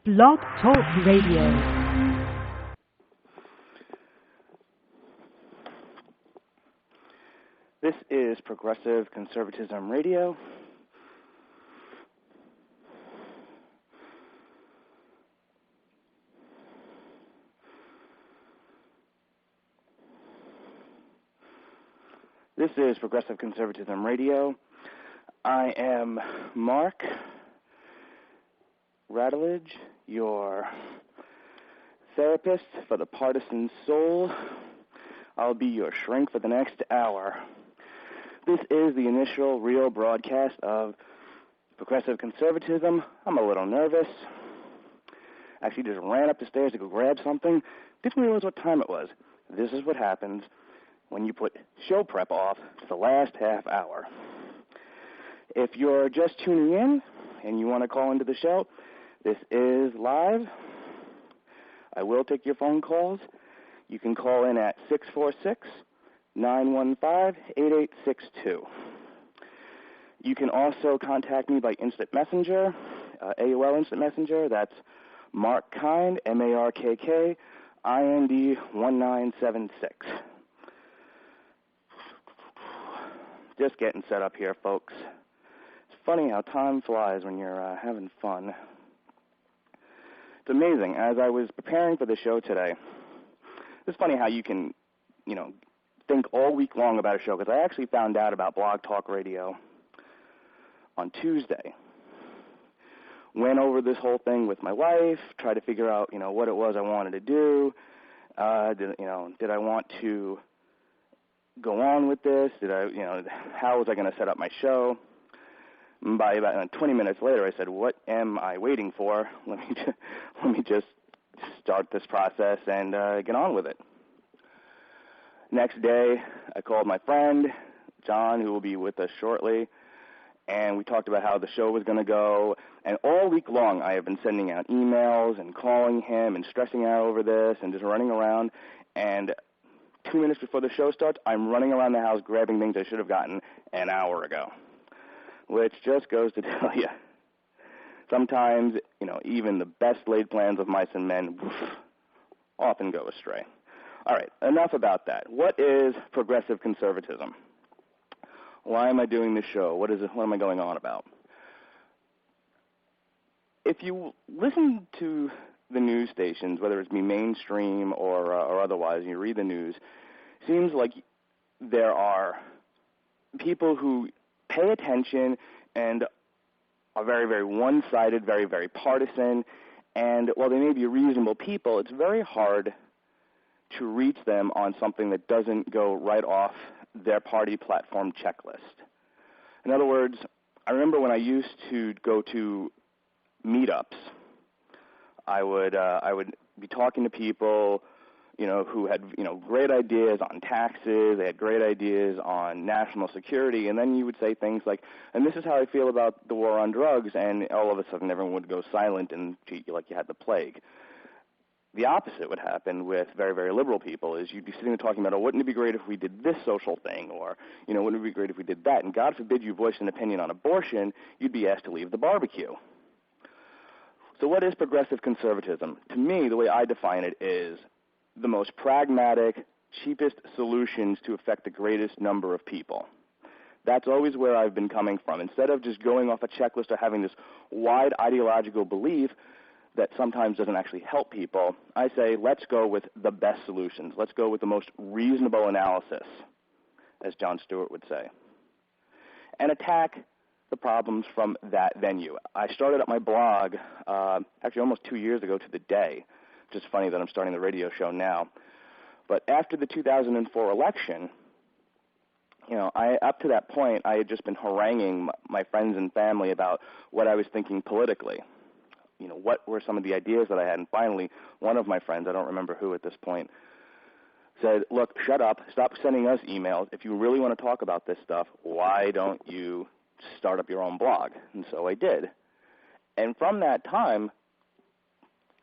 Blog Talk Radio. This is Progressive Conservatism Radio. This is Progressive Conservatism Radio. I am Mark Radulich, your therapist for the partisan soul. I'll be your shrink for the next hour. This is the initial real broadcast of Progressive Conservatism. I'm a little nervous. Actually just ran up the stairs to go grab something. Didn't realize what time it was. This is what happens when you put show prep off to the last half hour. If you're just tuning in and you want to call into the show, this is live. I will take your phone calls. You can call in at 646-915-8862. You can also contact me by Instant Messenger, AOL Instant Messenger. That's Mark Kind, MarkKind 1976. Just getting set up here, folks. It's funny how time flies when you're having fun. It's amazing. As I was preparing for the show today, it's funny how you can, think all week long about a show, because I actually found out about Blog Talk Radio on Tuesday. Went over this whole thing with my wife, tried to figure out, what it was I wanted to do. Did I want to go on with this? How was I going to set up my show? And by about 20 minutes later, I said, what am I waiting for? Let me just start this process and get on with it. Next day, I called my friend, John, who will be with us shortly, and we talked about how the show was going to go. And all week long, I have been sending out emails and calling him and stressing out over this and just running around. And 2 minutes before the show starts, I'm running around the house grabbing things I should have gotten an hour ago, which just goes to tell you, sometimes, even the best laid plans of mice and men often go astray. All right, enough about that. What is progressive conservatism? Why am I doing this show? What am I going on about? If you listen to the news stations, whether it's mainstream or otherwise, and you read the news, it seems like there are people who pay attention and are very, very one-sided, very, very partisan, and while they may be reasonable people, it's very hard to reach them on something that doesn't go right off their party platform checklist. In other words, I remember when I used to go to meetups, I would be talking to people, who had, great ideas on taxes, they had great ideas on national security, and then you would say things like, and this is how I feel about the war on drugs, and all of a sudden everyone would go silent and treat you like you had the plague. The opposite would happen with very, very liberal people, is you'd be sitting there talking about, wouldn't it be great if we did this social thing, or, wouldn't it be great if we did that, and God forbid you voice an opinion on abortion, you'd be asked to leave the barbecue. So what is progressive conservatism? To me, the way I define it is the most pragmatic, cheapest solutions to affect the greatest number of people. That's always where I've been coming from. Instead of just going off a checklist or having this wide ideological belief that sometimes doesn't actually help people, I say let's go with the best solutions. Let's go with the most reasonable analysis, as Jon Stewart would say, and attack the problems from that venue. I started up my blog actually almost 2 years ago to the day. Just funny that I'm starting the radio show now. But after the 2004 election, up to that point, I had just been haranguing my friends and family about what I was thinking politically. What were some of the ideas that I had? And finally, one of my friends, I don't remember who at this point, said, look, shut up, stop sending us emails. If you really want to talk about this stuff, why don't you start up your own blog? And so I did. And from that time,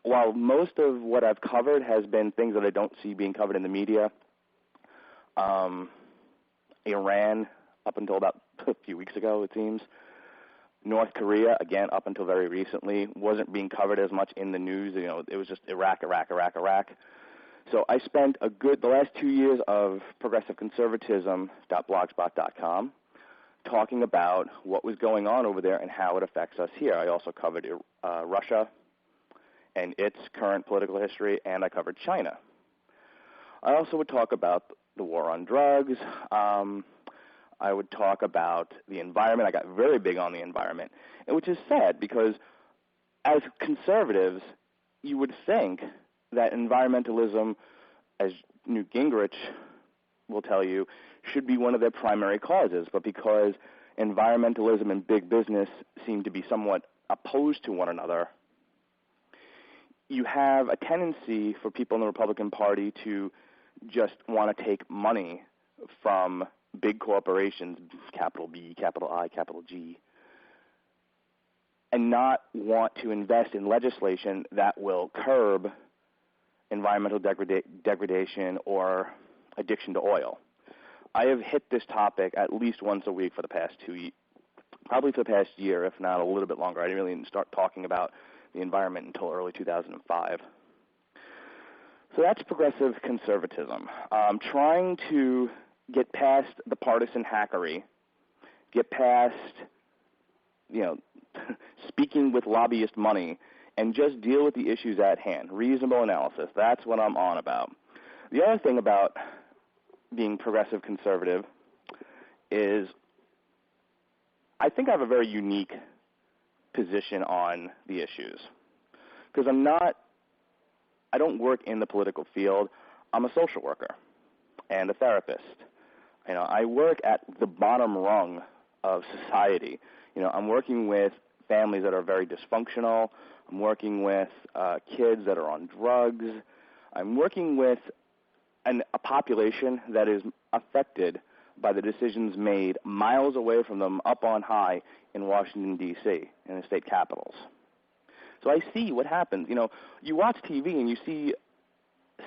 while most of what I've covered has been things that I don't see being covered in the media, Iran, up until about a few weeks ago, it seems, North Korea, again, up until very recently, wasn't being covered as much in the news. You know, it was just Iraq. So I spent the last 2 years of progressiveconservatism.blogspot.com talking about what was going on over there and how it affects us here. I also covered Russia and its current political history, and I covered China. I also would talk about the war on drugs. I would talk about the environment. I got very big on the environment, which is sad because as conservatives, you would think that environmentalism, as Newt Gingrich will tell you, should be one of their primary causes. But because environmentalism and big business seem to be somewhat opposed to one another, you have a tendency for people in the Republican Party to just want to take money from big corporations, capital B, capital I, capital G, and not want to invest in legislation that will curb environmental degradation or addiction to oil. I have hit this topic at least once a week for the past probably for the past year, if not a little bit longer. I didn't really start talking about the environment until early 2005. So that's progressive conservatism. Trying to get past the partisan hackery, get past, speaking with lobbyist money, and just deal with the issues at hand. Reasonable analysis. That's what I'm on about. The other thing about being progressive conservative is I think I have a very unique position on the issues because I don't work in the political field. I'm a social worker and a therapist. I work at the bottom rung of society. I'm working with families that are very dysfunctional. I'm working with kids that are on drugs. I'm working with a population that is affected by the decisions made miles away from them up on high in Washington, D.C., in the state capitals. So I see what happens. You watch TV and you see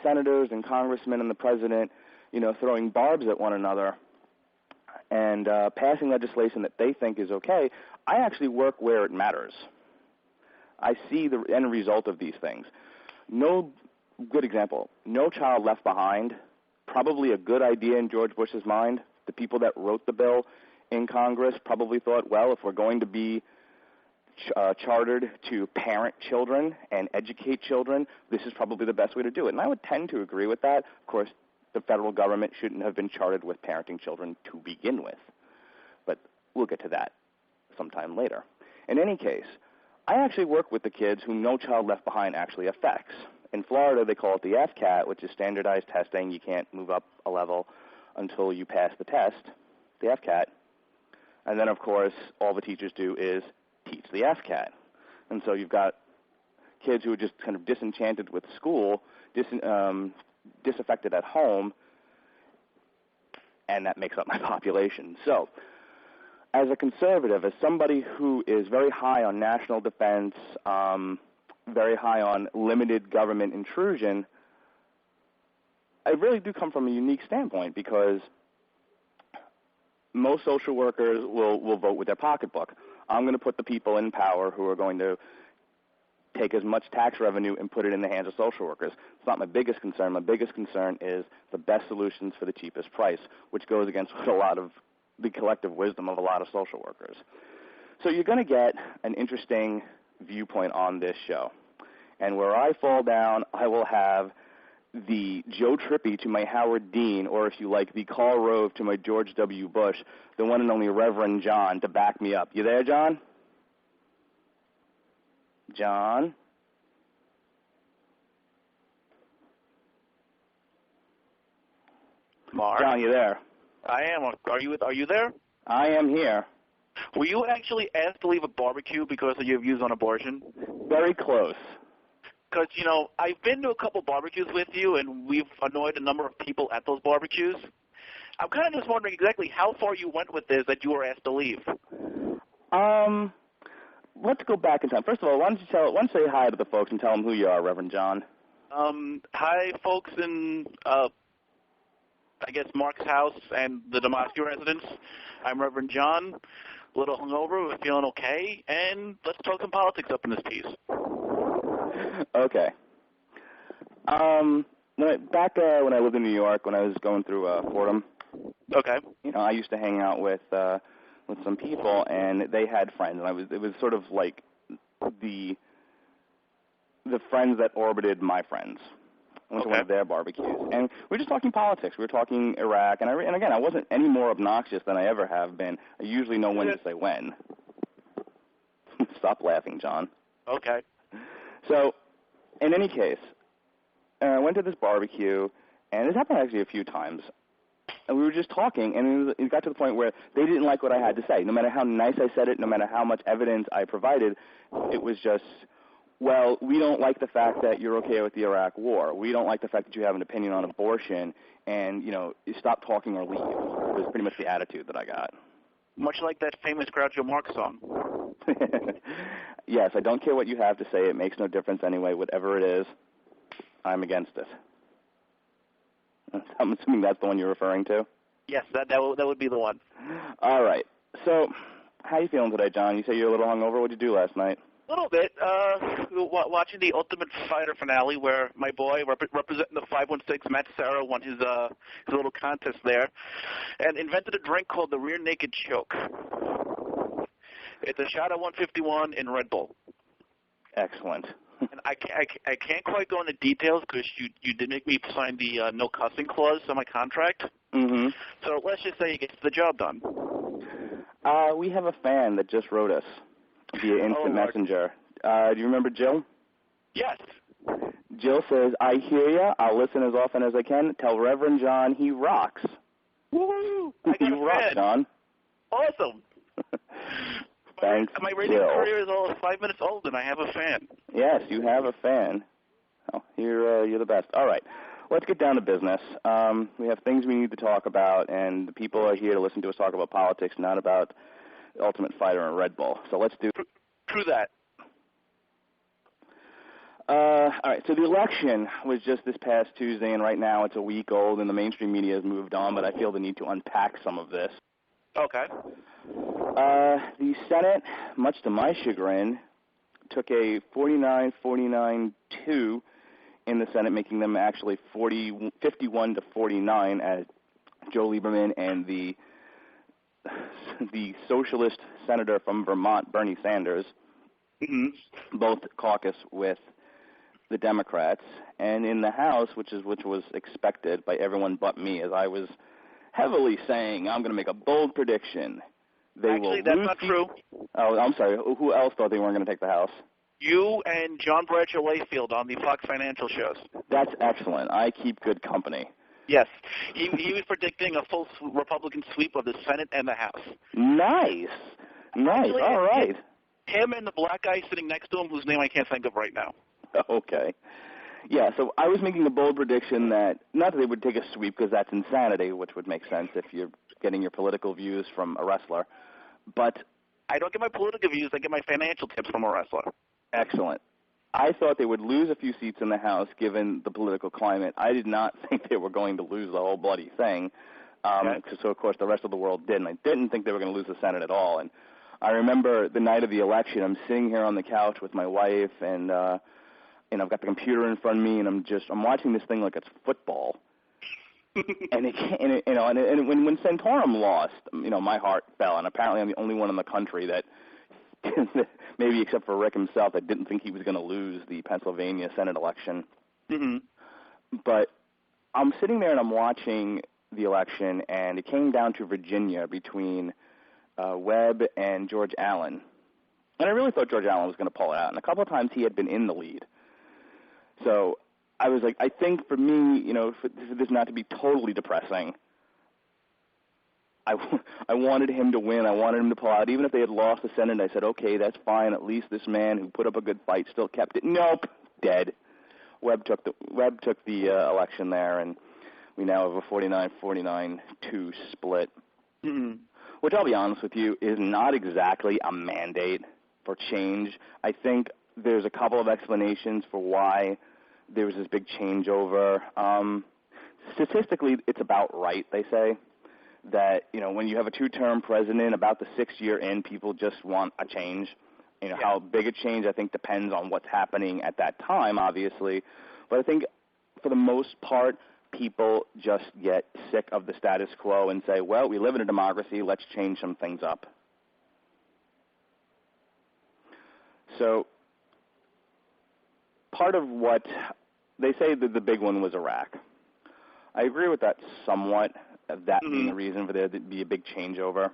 senators and congressmen and the president, throwing barbs at one another and passing legislation that they think is okay. I actually work where it matters. I see the end result of these things. Good example, No Child Left Behind, probably a good idea in George Bush's mind. The people that wrote the bill in Congress probably thought, well, if we're going to be chartered to parent children and educate children, this is probably the best way to do it. And I would tend to agree with that. Of course, the federal government shouldn't have been chartered with parenting children to begin with. But we'll get to that sometime later. In any case, I actually work with the kids who No Child Left Behind actually affects. In Florida, they call it the FCAT, which is standardized testing. You can't move up a level until you pass the test, the FCAT. And then, of course, all the teachers do is teach the FCAT. And so you've got kids who are just kind of disenchanted with school, disaffected at home, and that makes up my population. So as a conservative, as somebody who is very high on national defense, very high on limited government intrusion, I really do come from a unique standpoint because most social workers will vote with their pocketbook. I'm going to put the people in power who are going to take as much tax revenue and put it in the hands of social workers. It's not my biggest concern. My biggest concern is the best solutions for the cheapest price, which goes against what a lot of the collective wisdom of a lot of social workers. So you're going to get an interesting viewpoint on this show. And where I fall down, I will have the Joe Trippi to my Howard Dean, or if you like, the Karl Rove to my George W. Bush, the one and only Reverend John, to back me up. You there, John? John? Mark? John, you there? I am. Are you there? I am here. Were you actually asked to leave a barbecue because of your views on abortion? Very close. Because, I've been to a couple barbecues with you, and we've annoyed a number of people at those barbecues. I'm kind of just wondering exactly how far you went with this that you were asked to leave. Let's go back in time. First of all, why don't you say hi to the folks and tell them who you are, Reverend John? Hi, folks in, I guess, Mark's house and the Damascus residence. I'm Reverend John. a little hungover, we're feeling okay, and let's talk some politics up in this piece. Okay. Back when I lived in New York, when I was going through Fordham, Okay. I used to hang out with some people, and they had friends, and it was sort of like the friends that orbited my friends. I went to one of their barbecues, and we were just talking politics. We were talking Iraq, and again, I wasn't any more obnoxious than I ever have been. I usually know when to say when. Stop laughing, John. Okay. So, in any case, I went to this barbecue, and this happened actually a few times. And we were just talking, and it got to the point where they didn't like what I had to say. No matter how nice I said it, no matter how much evidence I provided, it was just, well, we don't like the fact that you're okay with the Iraq war. We don't like the fact that you have an opinion on abortion, and, you stop talking or leave. It was pretty much the attitude that I got. Much like that famous Groucho Marx song. Yes, I don't care what you have to say. It makes no difference anyway. Whatever it is, I'm against it. I'm assuming that's the one you're referring to? Yes, that would be the one. All right. So, how you feeling today, John? You say you're a little hungover. What did you do last night? A little bit. Watching the Ultimate Fighter finale where my boy, representing the 516, Matt Serra, won his little contest there and invented a drink called the Rear Naked Choke. It's a shot of 151 in Red Bull. Excellent. And I can't quite go into details because you did make me sign the no cussing clause on my contract. Mm-hmm. So let's just say it gets the job done. We have a fan that just wrote us via instant messenger. Do you remember Jill? Yes. Jill says, I hear ya. I'll listen as often as I can. Tell Reverend John he rocks. Woo! I got you a rock, fan. John. Awesome. Thanks, my radio Jill. career is all 5 minutes old, and I have a fan. Yes, you have a fan. Oh, you're the best. All right, let's get down to business. We have things we need to talk about, and the people are here to listen to us talk about politics, not about the Ultimate Fighter and Red Bull. So let's do. True that. All right, so the election was just this past Tuesday, and right now it's a week old, and the mainstream media has moved on, but I feel the need to unpack some of this. Okay. The Senate, much to my chagrin, took a 49-49-2 in the Senate, making them actually 51 to 49 as Joe Lieberman and the socialist senator from Vermont, Bernie Sanders, both caucus with the Democrats. And in the House, which was expected by everyone but me, as I was heavily saying, I'm going to make a bold prediction. Actually, that's not true. Oh, I'm sorry. Who else thought they weren't going to take the House? You and John Bradshaw Layfield on the Fox Financial shows. That's excellent. I keep good company. Yes. He was predicting a full Republican sweep of the Senate and the House. Nice. Actually, all right. Him and the black guy sitting next to him, whose name I can't think of right now. Okay. Yeah, so I was making a bold prediction that, not that they would take a sweep because that's insanity, which would make sense if you're getting your political views from a wrestler, but I don't get my political views, I get my financial tips from a wrestler. Excellent. I thought they would lose a few seats in the House given the political climate. I did not think they were going to lose the whole bloody thing. So, of course, the rest of the world didn't. I didn't think they were going to lose the Senate at all. And I remember the night of the election, I'm sitting here on the couch with my wife, and I've got the computer in front of me, and I'm watching this thing like it's football. and when Santorum lost, my heart fell, and apparently I'm the only one in the country that, maybe except for Rick himself, that didn't think he was going to lose the Pennsylvania Senate election. Mm-hmm. But I'm sitting there and I'm watching the election, and it came down to Virginia between Webb and George Allen. And I really thought George Allen was going to pull it out, and a couple of times he had been in the lead. So I was like, I think for me, for this not to be totally depressing, I wanted him to win. I wanted him to pull out. Even if they had lost the Senate, I said, okay, that's fine. At least this man who put up a good fight still kept it. Nope, dead. Webb took the election there, and we now have a 49-49-2 split, which I'll be honest with you is not exactly a mandate for change. I think there's a couple of explanations for why there was this big changeover. Statistically, it's about right, they say. that, when you have a two-term president, about the 6th year in, people just want a change. How big a change, I think, depends on what's happening at that time, obviously. But I think for the most part, people just get sick of the status quo and say, well, we live in a democracy, let's change some things up. So part of what they say that the big one was Iraq. I agree with that somewhat, of that being the reason for there to be a big changeover.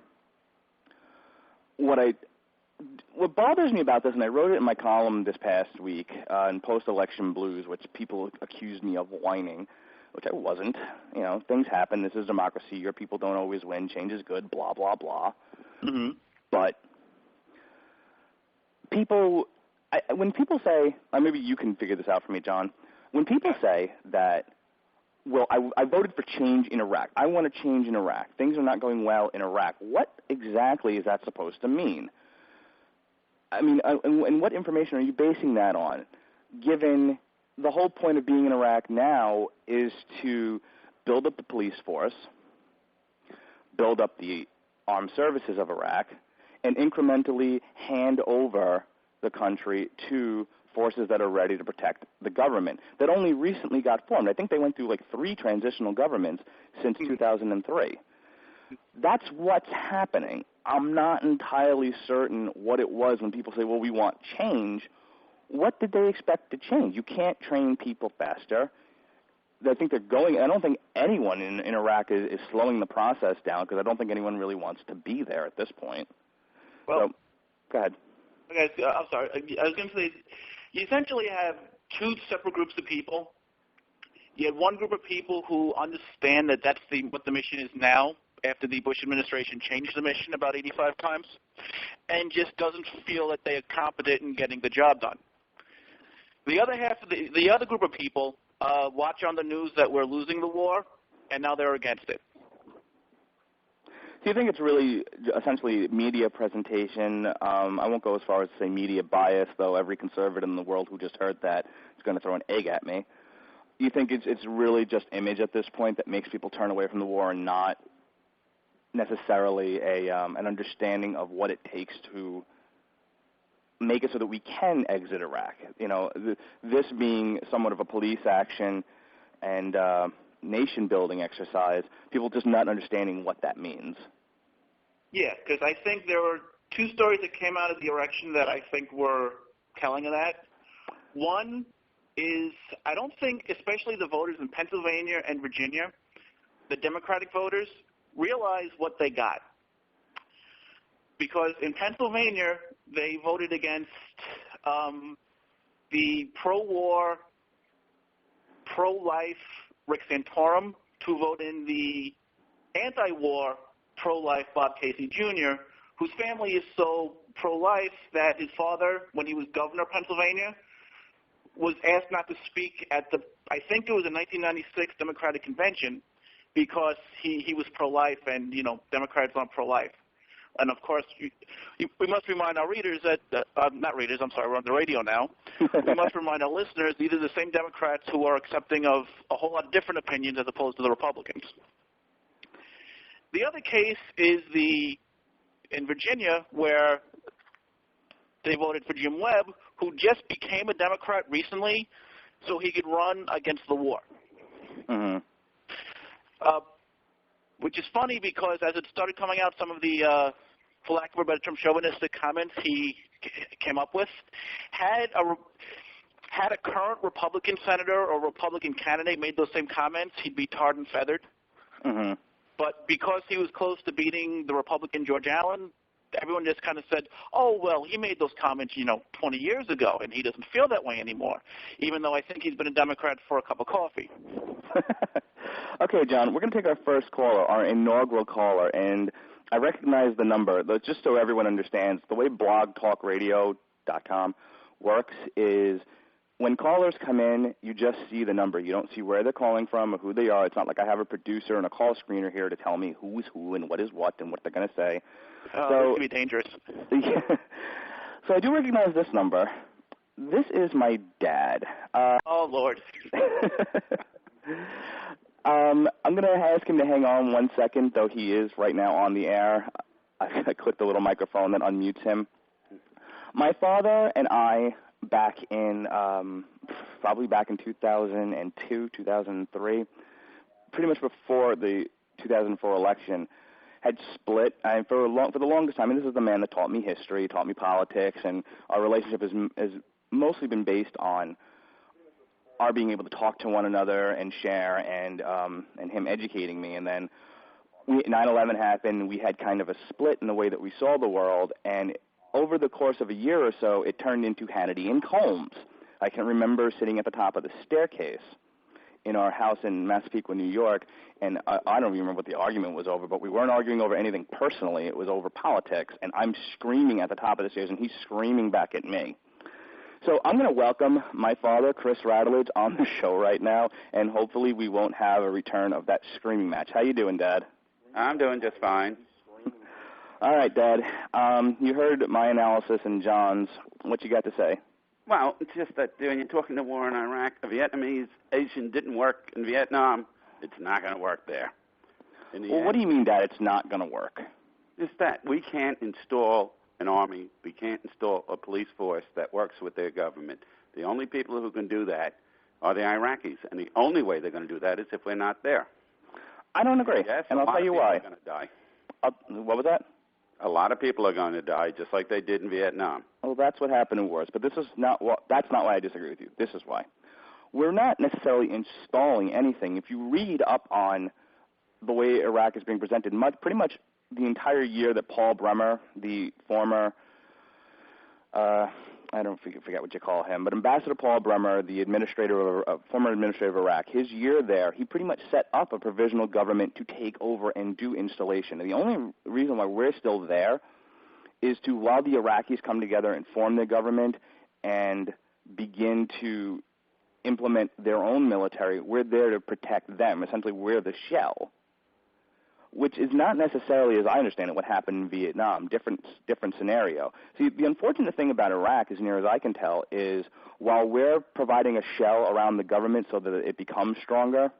What bothers me about this, and I wrote it in my column this past week in Post-Election Blues, which people accused me of whining, which I wasn't. Things happen. This is democracy. Your people don't always win. Change is good, blah, blah, blah. Mm-hmm. But when people say, maybe you can figure this out for me, John. When people say that, well, I voted for change in Iraq. I want to change in Iraq. Things are not going well in Iraq. What exactly is that supposed to mean? I mean, and what information are you basing that on, given the whole point of being in Iraq now is to build up the police force, build up the armed services of Iraq, and incrementally hand over the country to forces that are ready to protect the government that only recently got formed. I think they went through like 3 transitional governments since 2003. That's what's happening. I'm not entirely certain what it was when people say, well, we want change. What did they expect to change? You can't train people faster. I think they're going. I don't think anyone in Iraq is slowing the process down, because I don't think anyone really wants to be there at this point. Well, so, go ahead. Okay, I'm sorry. I was going to say, you essentially have 2 separate groups of people. You have one group of people who understand that that's what the mission is now, after the Bush administration changed the mission about 85 times, and just doesn't feel that they are competent in getting the job done. The other half of the other group of people watch on the news that we're losing the war, and now they're against it. Do you think it's really essentially media presentation? I won't go as far as to say media bias, though every conservative in the world who just heard that is going to throw an egg at me. You think it's really just image at this point that makes people turn away from the war, and not necessarily an understanding of what it takes to make it so that we can exit Iraq? This being somewhat of a police action and nation-building exercise, people just not understanding what that means. Yeah, because I think there were 2 stories that came out of the election that I think were telling of that. One is, I don't think, especially the voters in Pennsylvania and Virginia, the Democratic voters, realize what they got. Because in Pennsylvania, they voted against the pro-war, pro-life Rick Santorum to vote in the anti-war, pro-life Bob Casey Jr., whose family is so pro-life that his father, when he was governor of Pennsylvania, was asked not to speak at I think it was a 1996 Democratic convention, because he was pro-life, and, Democrats aren't pro-life. And, of course, we must remind our readers that not readers, I'm sorry, we're on the radio now. We must remind our listeners these are the same Democrats who are accepting of a whole lot of different opinions as opposed to the Republicans. The other case is in Virginia, where they voted for Jim Webb, who just became a Democrat recently so he could run against the war. Mm-hmm. Which is funny, because as it started coming out, some of the, for lack of a better term, chauvinistic comments he came up with, had a current Republican senator or Republican candidate made those same comments, he'd be tarred and feathered. Mm-hmm. But because he was close to beating the Republican George Allen, everyone just kind of said, oh, well, he made those comments, 20 years ago, and he doesn't feel that way anymore, even though I think he's been a Democrat for a cup of coffee. Okay, John, we're going to take our first caller, our inaugural caller, and I recognize the number. Just so everyone understands, the way blogtalkradio.com works is when callers come in, you just see the number. You don't see where they're calling from or who they are. It's not like I have a producer and a call screener here to tell me who is who and what is what and what they're going to say. So, this can be dangerous. So I do recognize this number. This is my dad. Oh, Lord. I'm going to ask him to hang on 1 second, though he is right now on the air. I clicked the little microphone that unmutes him. My father and I, probably back in 2002, 2003, pretty much before the 2004 election, had split. And for the longest time, and this is the man that taught me history, taught me politics, and our relationship has mostly been based on our being able to talk to one another and share, and him educating me. And then 9/11 happened. We had kind of a split in the way that we saw the world, and over the course of a year or so, it turned into Hannity and Combs. I can remember sitting at the top of the staircase in our house in Massapequa, New York, and I don't even remember what the argument was over, but we weren't arguing over anything personally. It was over politics, and I'm screaming at the top of the stairs, and he's screaming back at me. So I'm going to welcome my father, Chris Radulich, on the show right now, and hopefully we won't have a return of that screaming match. How you doing, Dad? I'm doing just fine. All right, Dad. You heard my analysis and John's. What you got to say? Well, it's just that when you're talking the war in Iraq, the Vietnamese Asian didn't work in Vietnam. It's not going to work there. Well, what do you mean, Dad, it's not going to work? It's that we can't install an army, we can't install a police force that works with their government. The only people who can do that are the Iraqis, and the only way they're going to do that is if we're not there. I don't agree, yes, and I'll tell you why. Are going to die. What was that? A lot of people are going to die, just like they did in Vietnam. Well, that's what happened in wars, but that's not why I disagree with you. This is why. We're not necessarily installing anything. If you read up on the way Iraq is being presented, pretty much the entire year that Paul Bremer, the former, I forget what you call him, but Ambassador Paul Bremer, the former administrator of Iraq, his year there, he pretty much set up a provisional government to take over and do installation. And the only reason why we're still there is while the Iraqis come together and form their government and begin to implement their own military, we're there to protect them. Essentially, we're the shell, which is not necessarily, as I understand it, what happened in Vietnam. Different scenario. See, the unfortunate thing about Iraq, as near as I can tell, is while we're providing a shell around the government so that it becomes stronger,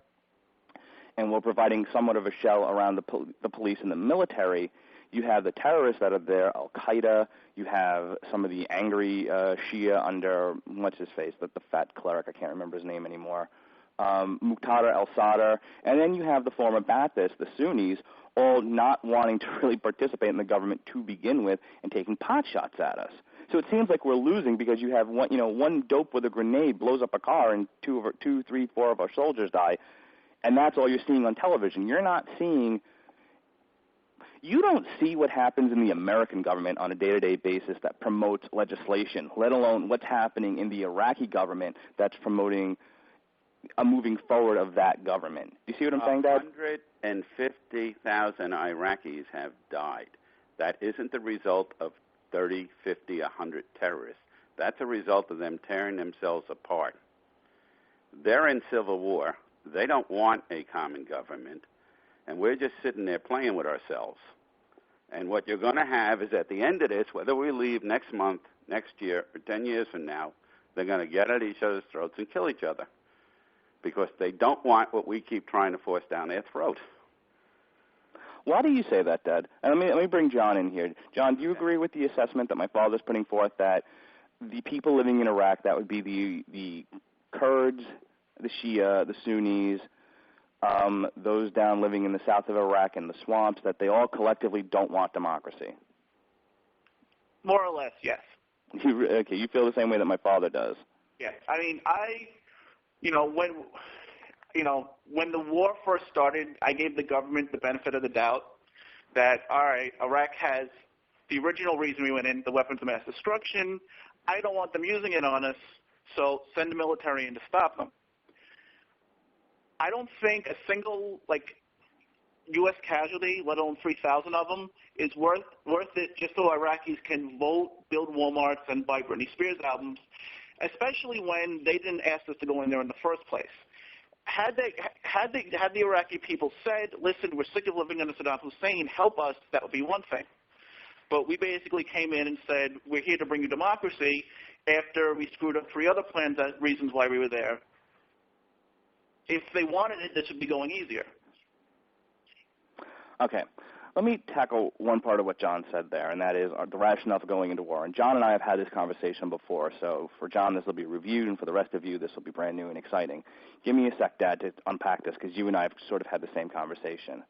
and we're providing somewhat of a shell around the police and the military, you have the terrorists that are there, Al-Qaeda, you have some of the angry Shia under, what's his face, the fat cleric, I can't remember his name anymore, Muqtada al-Sadr, and then you have the former Ba'athists, the Sunnis, all not wanting to really participate in the government to begin with and taking pot shots at us. So it seems like we're losing because you have one dope with a grenade blows up a car and 2, 3, 4 of our soldiers die, and that's all you're seeing on television. You don't see what happens in the American government on a day-to-day basis that promotes legislation, let alone what's happening in the Iraqi government that's promoting a moving forward of that government. Do you see what I'm saying, Dad? 150,000 Iraqis have died. That isn't the result of 30, 50, 100 terrorists. That's a result of them tearing themselves apart. They're in civil war. They don't want a common government. And we're just sitting there playing with ourselves. And what you're going to have is at the end of this, whether we leave next month, next year, or 10 years from now, they're going to get at each other's throats and kill each other because they don't want what we keep trying to force down their throat. Why do you say that, Dad? And let me bring John in here. John, do you agree with the assessment that my father's putting forth that the people living in Iraq, that would be the Kurds, the Shia, the Sunnis, those down living in the south of Iraq and the swamps, that they all collectively don't want democracy? More or less, yes. Okay, you feel the same way that my father does. Yes. I mean, when the war first started, I gave the government the benefit of the doubt that, all right, Iraq has the original reason we went in, the weapons of mass destruction. I don't want them using it on us, so send the military in to stop them. I don't think a single, U.S. casualty, let alone 3,000 of them, is worth it just so Iraqis can vote, build Walmarts, and buy Britney Spears albums, especially when they didn't ask us to go in there in the first place. Had the Iraqi people said, listen, we're sick of living under Saddam Hussein, help us, that would be one thing. But we basically came in and said, we're here to bring you democracy after we screwed up 3 other plans, reasons why we were there. if they wanted it, this would be going easier. Okay. Let me tackle one part of what John said there, and that is the rationale for going into war. And John and I have had this conversation before, so for John this will be reviewed, and for the rest of you this will be brand new and exciting. Give me a sec, Dad, to unpack this, because you and I have sort of had the same conversation.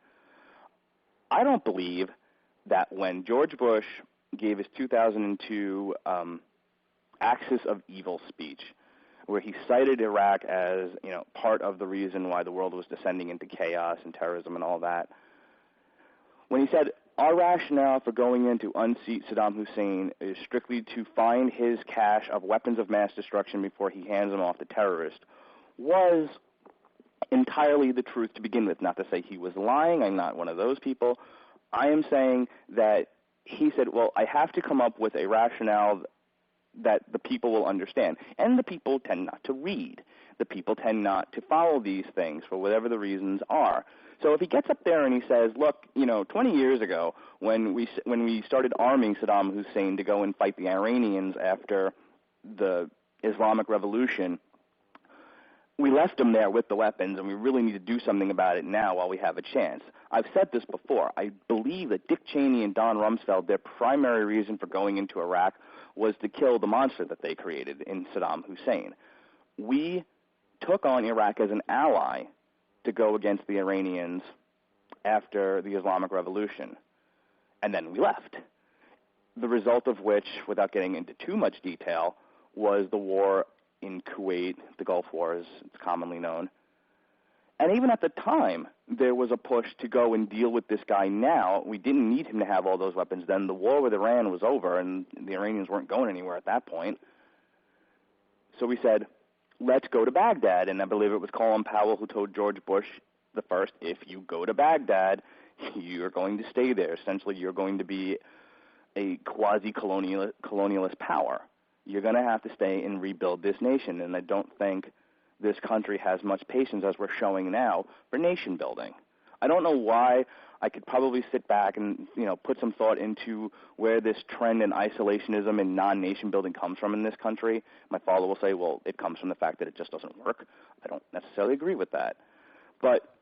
I don't believe that when George Bush gave his 2002 Axis of Evil speech, where he cited Iraq as, part of the reason why the world was descending into chaos and terrorism and all that, when he said, our rationale for going in to unseat Saddam Hussein is strictly to find his cache of weapons of mass destruction before he hands them off to terrorists, was entirely the truth to begin with. Not to say he was lying. I'm not one of those people. I am saying that he said, well, I have to come up with a rationale that the people will understand. And the people tend not to read. The people tend not to follow these things for whatever the reasons are. So if he gets up there and he says, look, 20 years ago when we started arming Saddam Hussein to go and fight the Iranians after the Islamic Revolution, we left him there with the weapons, and we really need to do something about it now while we have a chance. I've said this before. I believe that Dick Cheney and Don Rumsfeld, their primary reason for going into Iraq was to kill the monster that they created in Saddam Hussein. We took on Iraq as an ally to go against the Iranians after the Islamic Revolution, and then we left. The result of which, without getting into too much detail, was the war in Kuwait, the Gulf War as it's commonly known. And even at the time, there was a push to go and deal with this guy now. We didn't need him to have all those weapons then. The war with Iran was over, and the Iranians weren't going anywhere at that point. So we said, let's go to Baghdad. And I believe it was Colin Powell who told George Bush the first, if you go to Baghdad, you're going to stay there. Essentially, you're going to be a quasi-colonialist power. You're going to have to stay and rebuild this nation. And I don't think this country has much patience, as we're showing now, for nation building. I don't know why. I could probably sit back and put some thought into where this trend in isolationism and non-nation building comes from in this country. My father will say, well, it comes from the fact that it just doesn't work. I don't necessarily agree with that. But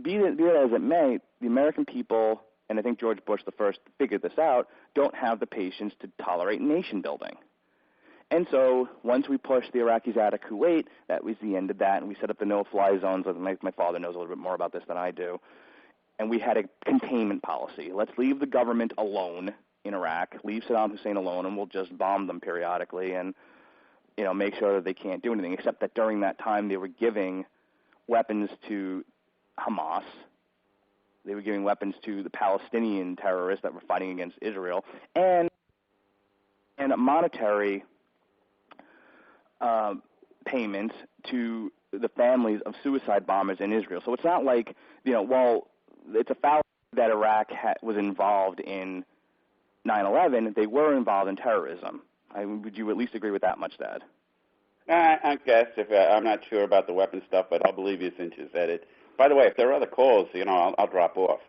be that as it may, the American people, and I think George Bush the first figured this out, don't have the patience to tolerate nation building. And so once we pushed the Iraqis out of Kuwait, that was the end of that, and we set up the no-fly zones. My father knows a little bit more about this than I do. And we had a containment policy. Let's leave the government alone in Iraq, leave Saddam Hussein alone, and we'll just bomb them periodically and make sure that they can't do anything, except that during that time they were giving weapons to Hamas. They were giving weapons to the Palestinian terrorists that were fighting against Israel, and monetary payments to the families of suicide bombers in Israel. So it's not like, while it's a fallacy that Iraq was involved in 9/11, they were involved in terrorism. Would you at least agree with that much, Dad? I guess. I'm not sure about the weapon stuff, but I'll believe you since you said it. By the way, if there are other calls, I'll drop off.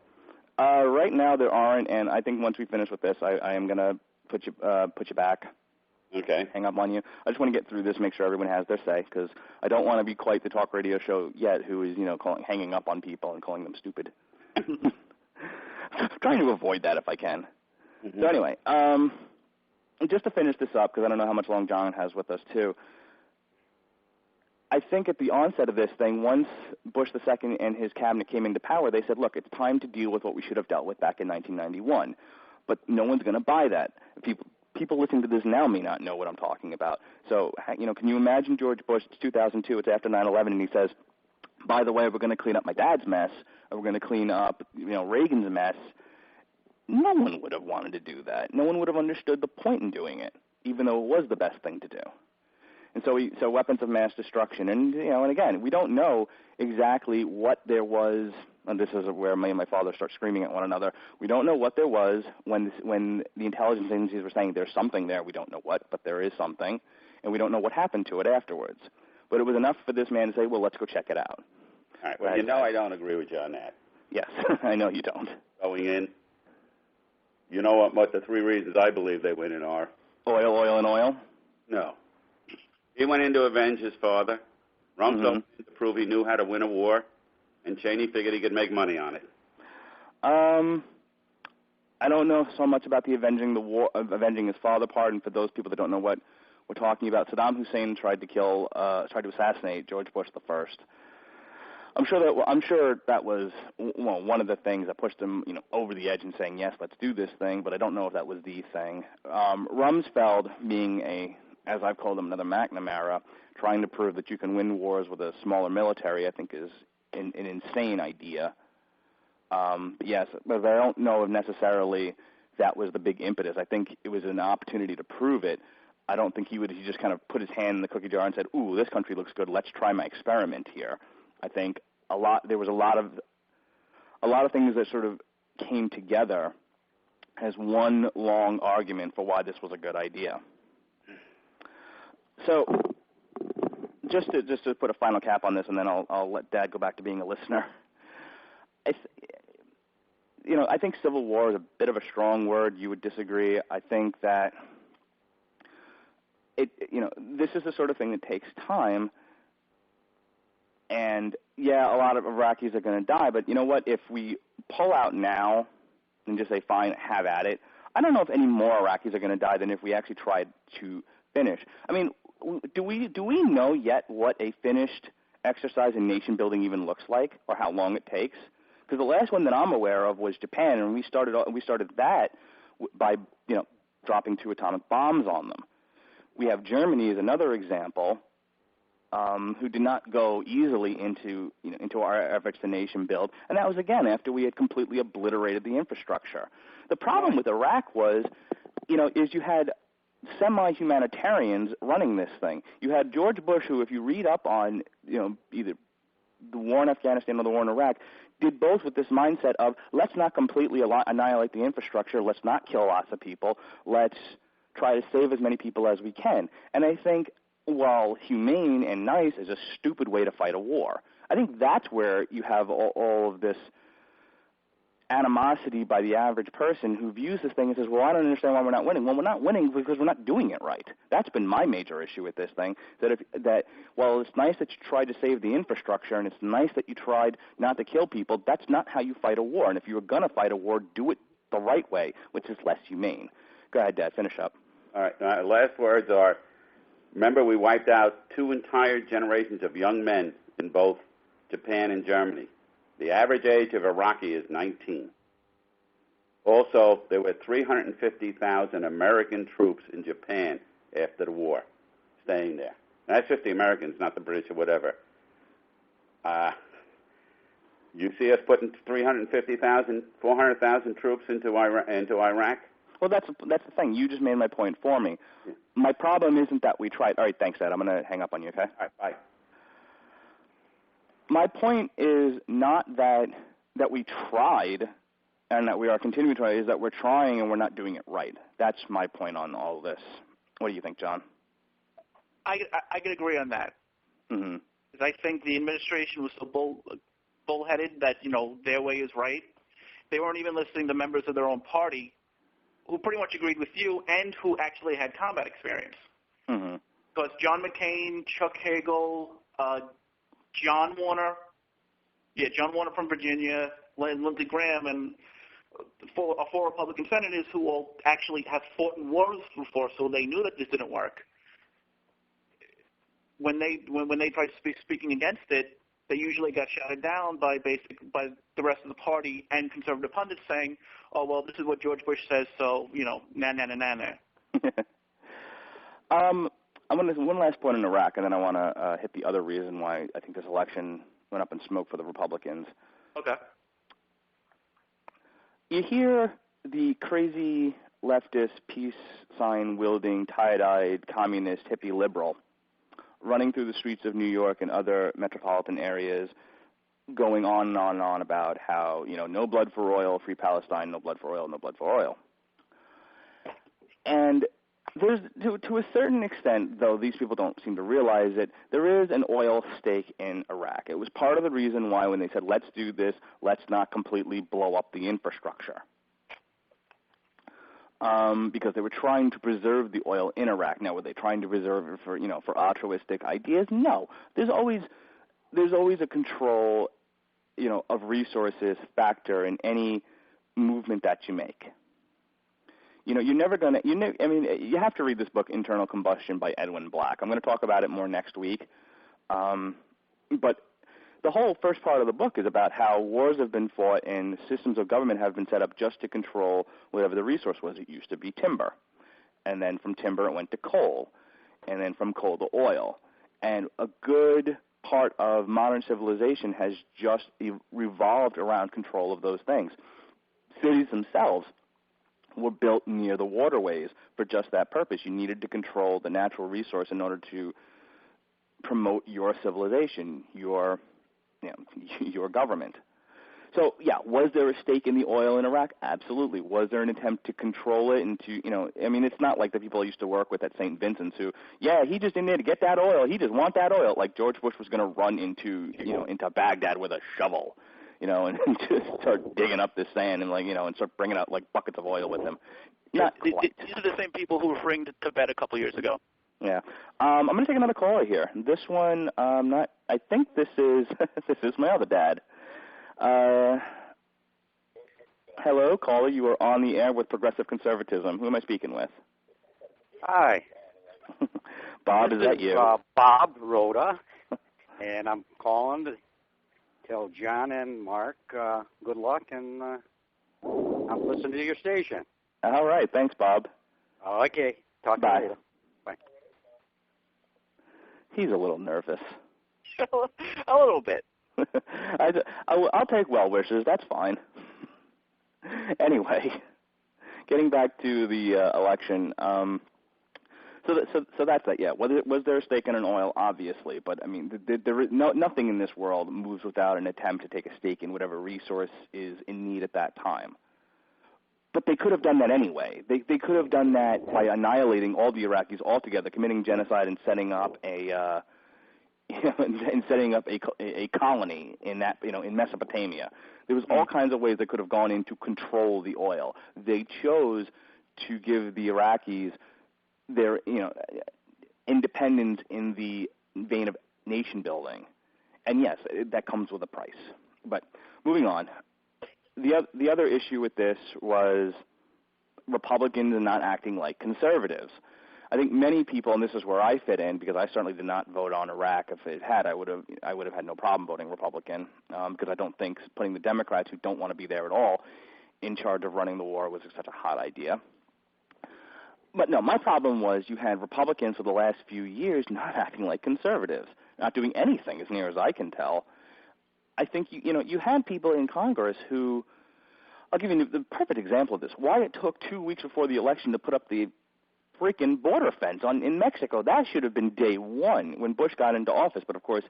Right now there aren't, and I think once we finish with this, I am going to put you back. Okay. Hang up on you. I just want to get through this, make sure everyone has their say, because I don't want to be quite the talk radio show yet who is, hanging up on people and calling them stupid. Trying to avoid that if I can. Mm-hmm. So anyway, just to finish this up, because I don't know how much long John has with us too, I think at the onset of this thing, once Bush II and his cabinet came into power, they said, look, it's time to deal with what we should have dealt with back in 1991. But no one's going to buy that. People listening to this now may not know what I'm talking about. So, can you imagine George Bush, it's 2002, it's after 9/11, and he says, by the way, we're going to clean up my dad's mess, or we're going to clean up, Reagan's mess. No one would have wanted to do that. No one would have understood the point in doing it, even though it was the best thing to do. And so weapons of mass destruction. And, and again, we don't know exactly what there was, and this is where me and my father start screaming at one another. We don't know what there was when the intelligence agencies were saying there's something there. We don't know what, but there is something. And we don't know what happened to it afterwards. But it was enough for this man to say, well, let's go check it out. All right. Well, I don't agree with you on that. Yes, I know you don't. Going in, you know what the three reasons I believe they went in are? Oil, and oil? No. He went in to avenge his father, Rumsfeld to prove he knew how to win a war, and Cheney figured he could make money on it. I don't know so much about the avenging his father part, and for those people that don't know what we're talking about, Saddam Hussein tried to assassinate George Bush the First. I'm sure that was one of the things that pushed him, over the edge and saying yes, let's do this thing. But I don't know if that was the thing. Rumsfeld, being as I've called him, another McNamara, trying to prove that you can win wars with a smaller military, I think is an insane idea. But yes, but I don't know if necessarily that was the big impetus. I think it was an opportunity to prove it. I don't think he just kind of put his hand in the cookie jar and said, "Ooh, this country looks good. Let's try my experiment here." I think there was a lot of things that sort of came together as one long argument for why this was a good idea. So just to put a final cap on this, and then I'll let Dad go back to being a listener. I think civil war is a bit of a strong word. You would disagree. I think that this is the sort of thing that takes time. And, yeah, a lot of Iraqis are going to die, but you know what? If we pull out now and just say, fine, have at it, I don't know if any more Iraqis are going to die than if we actually tried to finish. I mean, do we know yet what a finished exercise in nation building even looks like, or how long it takes? Because the last one that I'm aware of was Japan, and we started that by dropping 2 atomic bombs on them. We have Germany as another example, who did not go easily into our efforts to nation build, and that was again after we had completely obliterated the infrastructure. The problem with Iraq was, is you had semi-humanitarians running this thing. You had George Bush, who, if you read up on either the war in Afghanistan or the war in Iraq, did both with this mindset of let's not completely annihilate the infrastructure, let's not kill lots of people, let's try to save as many people as we can. And I think, while humane and nice, is a stupid way to fight a war. I think that's where you have all of this animosity by the average person who views this thing and says, well, I don't understand why we're not winning. Well, we're not winning because we're not doing it right. That's been my major issue with this thing, that while it's nice that you tried to save the infrastructure and it's nice that you tried not to kill people, that's not how you fight a war. And if you were going to fight a war, do it the right way, which is less humane. Go ahead, Dad. Finish up. All right. Last words are, remember we wiped out 2 entire generations of young men in both Japan and Germany. The average age of Iraqi is 19. Also, there were 350,000 American troops in Japan after the war, staying there. And that's just the Americans, not the British or whatever. You see us putting 350,000, 400,000 troops into Iraq? Well, that's the thing. You just made my point for me. Yeah. My problem isn't that we tried. All right, thanks, Ed. I'm going to hang up on you, okay? All right, bye. My point is not that we tried and that we are continuing to try, is that we're trying and we're not doing it right. That's my point on all of this. What do you think, John? I can agree on that. Mm-hmm. I think the administration was so bullheaded that, their way is right. They weren't even listening to members of their own party who pretty much agreed with you and who actually had combat experience. Mm-hmm. Because John McCain, Chuck Hagel, John Warner from Virginia, Lindsey Graham, and 4 Republican senators who all actually have fought in wars before, so they knew that this didn't work. When they tried speaking against it, they usually got shouted down by the rest of the party and conservative pundits saying, "Oh well, this is what George Bush says, so na na na na na." I want to one last point in Iraq, and then I want to hit the other reason why I think this election went up in smoke for the Republicans. Okay. You hear the crazy leftist, peace sign wielding, tie-dyed, communist, hippie liberal running through the streets of New York and other metropolitan areas, going on and on and on about how, no blood for oil, free Palestine, no blood for oil, no blood for oil. And there's, to a certain extent, though these people don't seem to realize it, there is an oil stake in Iraq. It was part of the reason why when they said, let's do this, let's not completely blow up the infrastructure. because they were trying to preserve the oil in Iraq. Now, were they trying to preserve it for, for altruistic ideas? No. There's always a control, of resources factor in any movement that you make. You're never going to, you have to read this book, Internal Combustion by Edwin Black. I'm going to talk about it more next week. But the whole first part of the book is about how wars have been fought and systems of government have been set up just to control whatever the resource was. It used to be timber. And then from timber it went to coal. And then from coal to oil. And a good part of modern civilization has just revolved around control of those things. Cities themselves were built near the waterways for just that purpose. You needed to control the natural resource in order to promote your civilization, your government. So, yeah, was there a stake in the oil in Iraq? Absolutely. Was there an attempt to control it and to, it's not like the people I used to work with at St. Vincent's who, he just in there to get that oil. He just want that oil. Like George Bush was going to run into Baghdad with a shovel, and just start digging up this sand and, and start bringing out, buckets of oil with him. Not quite. These are the same people who were freeing Tibet a couple years ago. Yeah. I'm going to take another caller here. This one, I think this is my other dad. Hello, caller. You are on the air with Progressive Conservatism. Who am I speaking with? Hi. Bob, is that you? Bob Rhoda, and I'm calling to tell John and Mark good luck, and I'm listening to your station. All right. Thanks, Bob. Okay. Talk to you later. Bye. He's a little nervous. A little bit. I'll take well wishes. That's fine. Anyway, getting back to the election. So that's that. Yeah. Was there a stake in an oil? Obviously, but I mean, there is nothing in this world moves without an attempt to take a stake in whatever resource is in need at that time. But they could have done that anyway. They could have done that by annihilating all the Iraqis altogether, committing genocide, and setting up a colony in that in Mesopotamia. There was all kinds of ways they could have gone in to control the oil. They chose to give the Iraqis their independence in the vein of nation building, and yes, that comes with a price. But moving on. The other issue with this was Republicans not acting like conservatives. I think many people, and this is where I fit in, because I certainly did not vote on Iraq. If it had, I would have had no problem voting Republican, because I don't think putting the Democrats, who don't want to be there at all, in charge of running the war was such a hot idea. But no, my problem was you had Republicans for the last few years not acting like conservatives, not doing anything, as near as I can tell. I think you had people in Congress who, I'll give you the perfect example of this. Why it took 2 weeks before the election to put up the freaking border fence in Mexico. That should have been day one when Bush got into office. But of course,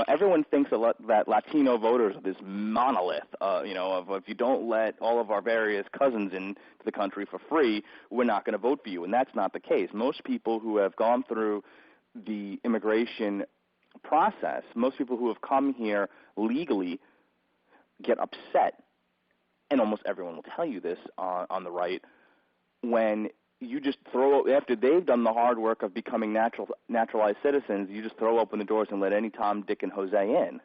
everyone thinks that Latino voters are this monolith. Of if you don't let all of our various cousins into the country for free, we're not going to vote for you. And that's not the case. Most people who have gone through the immigration process, most people who have come here legally get upset, and almost everyone will tell you this on the right, when you just after they've done the hard work of becoming naturalized citizens, you just throw open the doors and let any Tom, Dick, and Jose in.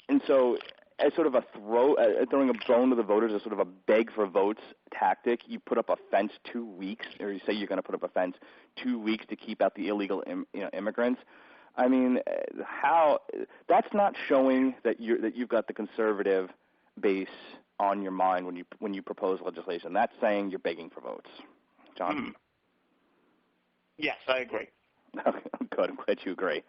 And so as sort of throwing a bone to the voters, as sort of a beg for votes tactic, you put up a fence 2 weeks, or you say you're going to put up a fence 2 weeks to keep out the illegal immigrants. I mean, that's not showing that you've got the conservative base on your mind when you propose legislation. That's saying you're begging for votes. John? Yes, I agree. Okay, good. I'm glad you agree.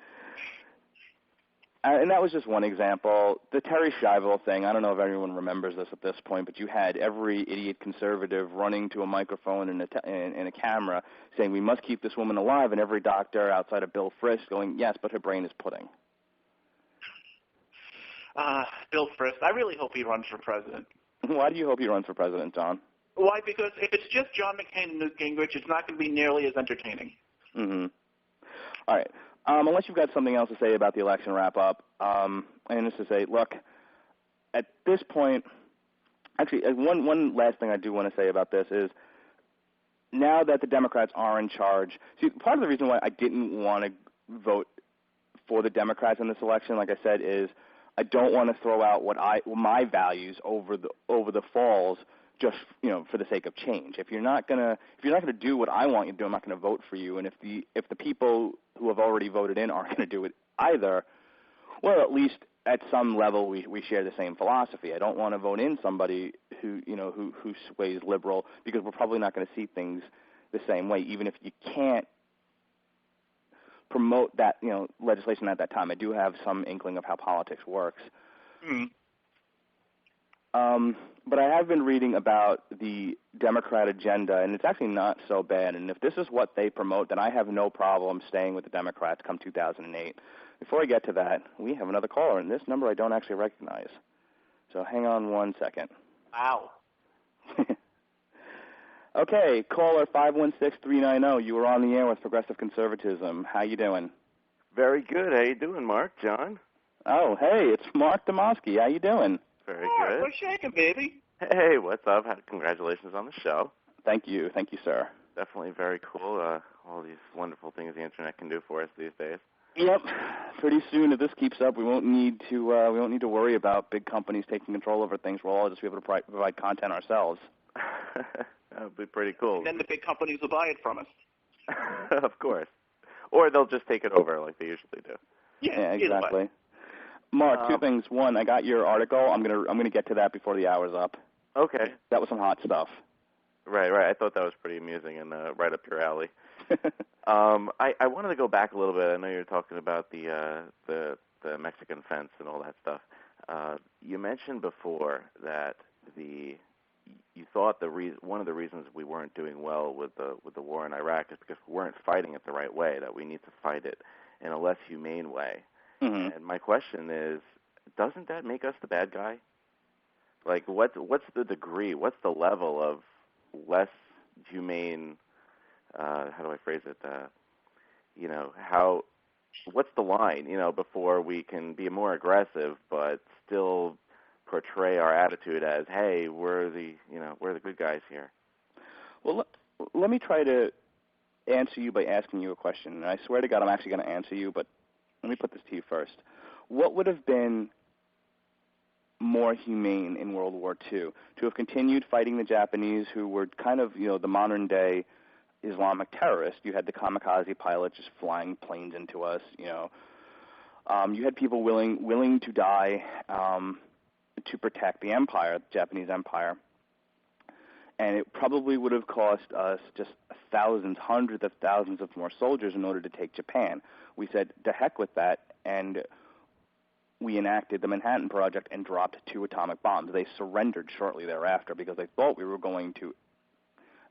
And that was just one example. The Terry Schiavo thing, I don't know if everyone remembers this at this point, but you had every idiot conservative running to a microphone and a camera saying, we must keep this woman alive, and every doctor outside of Bill Frist going, yes, but her brain is pudding. Bill Frist, I really hope he runs for president. Why do you hope he runs for president, John? Why? Because if it's just John McCain and Newt Gingrich, it's not going to be nearly as entertaining. Mm-hmm. All right. Unless you've got something else to say about the election wrap-up, and just to say, look, at this point, actually, one last thing I do want to say about this is, now that the Democrats are in charge, see, part of the reason why I didn't want to vote for the Democrats in this election, like I said, is I don't want to throw out my values over the falls just for the sake of change. If you're not gonna do what I want you to do, I'm not gonna vote for you. And if the people who have already voted in aren't gonna do it either, well, at least at some level we share the same philosophy. I don't want to vote in somebody who sways liberal, because we're probably not going to see things the same way, even if you can't promote that legislation at that time. I do have some inkling of how politics works. Mm-hmm. But I have been reading about the Democrat agenda, and it's actually not so bad. And if this is what they promote, then I have no problem staying with the Democrats come 2008. Before I get to that, we have another caller, and this number I don't actually recognize. So hang on one second. Wow. Okay, caller 516-390. You were on the air with Progressive Conservatism. How you doing? Very good. How you doing, Mark? John? Oh, hey, it's Mark Demosky. How you doing? Very Mark, good. we're shaking, baby. Hey, what's up? Congratulations on the show. Thank you, sir. Definitely very cool. All these wonderful things the internet can do for us these days. Yep. Pretty soon, if this keeps up, we won't need to worry about big companies taking control over things. We'll all just be able to provide content ourselves. That would be pretty cool. And then the big companies will buy it from us. Of course. Or they'll just take it over like they usually do. Yeah, exactly. Mark, two things. One, I got your article. I'm gonna get to that before the hour's up. Okay. That was some hot stuff. Right. I thought that was pretty amusing and right up your alley. I wanted to go back a little bit. I know you were talking about the Mexican fence and all that stuff. You mentioned before that you thought one of the reasons we weren't doing well with the war in Iraq is because we weren't fighting it the right way, that we need to fight it in a less humane way. Mm-hmm. And my question is, doesn't that make us the bad guy? Like, what's the degree? What's the level of less humane? How do I phrase it? What's the line? Before we can be more aggressive, but still portray our attitude as, hey, we're the good guys here. Well, let me try to answer you by asking you a question. And I swear to God, I'm actually going to answer you, but let me put this to you first. What would have been more humane in World War II? To have continued fighting the Japanese, who were kind of, the modern-day Islamic terrorists. You had the kamikaze pilots just flying planes into us, You had people willing to die to protect the empire, the Japanese empire. And it probably would have cost us just thousands, hundreds of thousands of more soldiers in order to take Japan. We said, to heck with that, and we enacted the Manhattan Project and dropped 2 atomic bombs. They surrendered shortly thereafter because they thought we were going to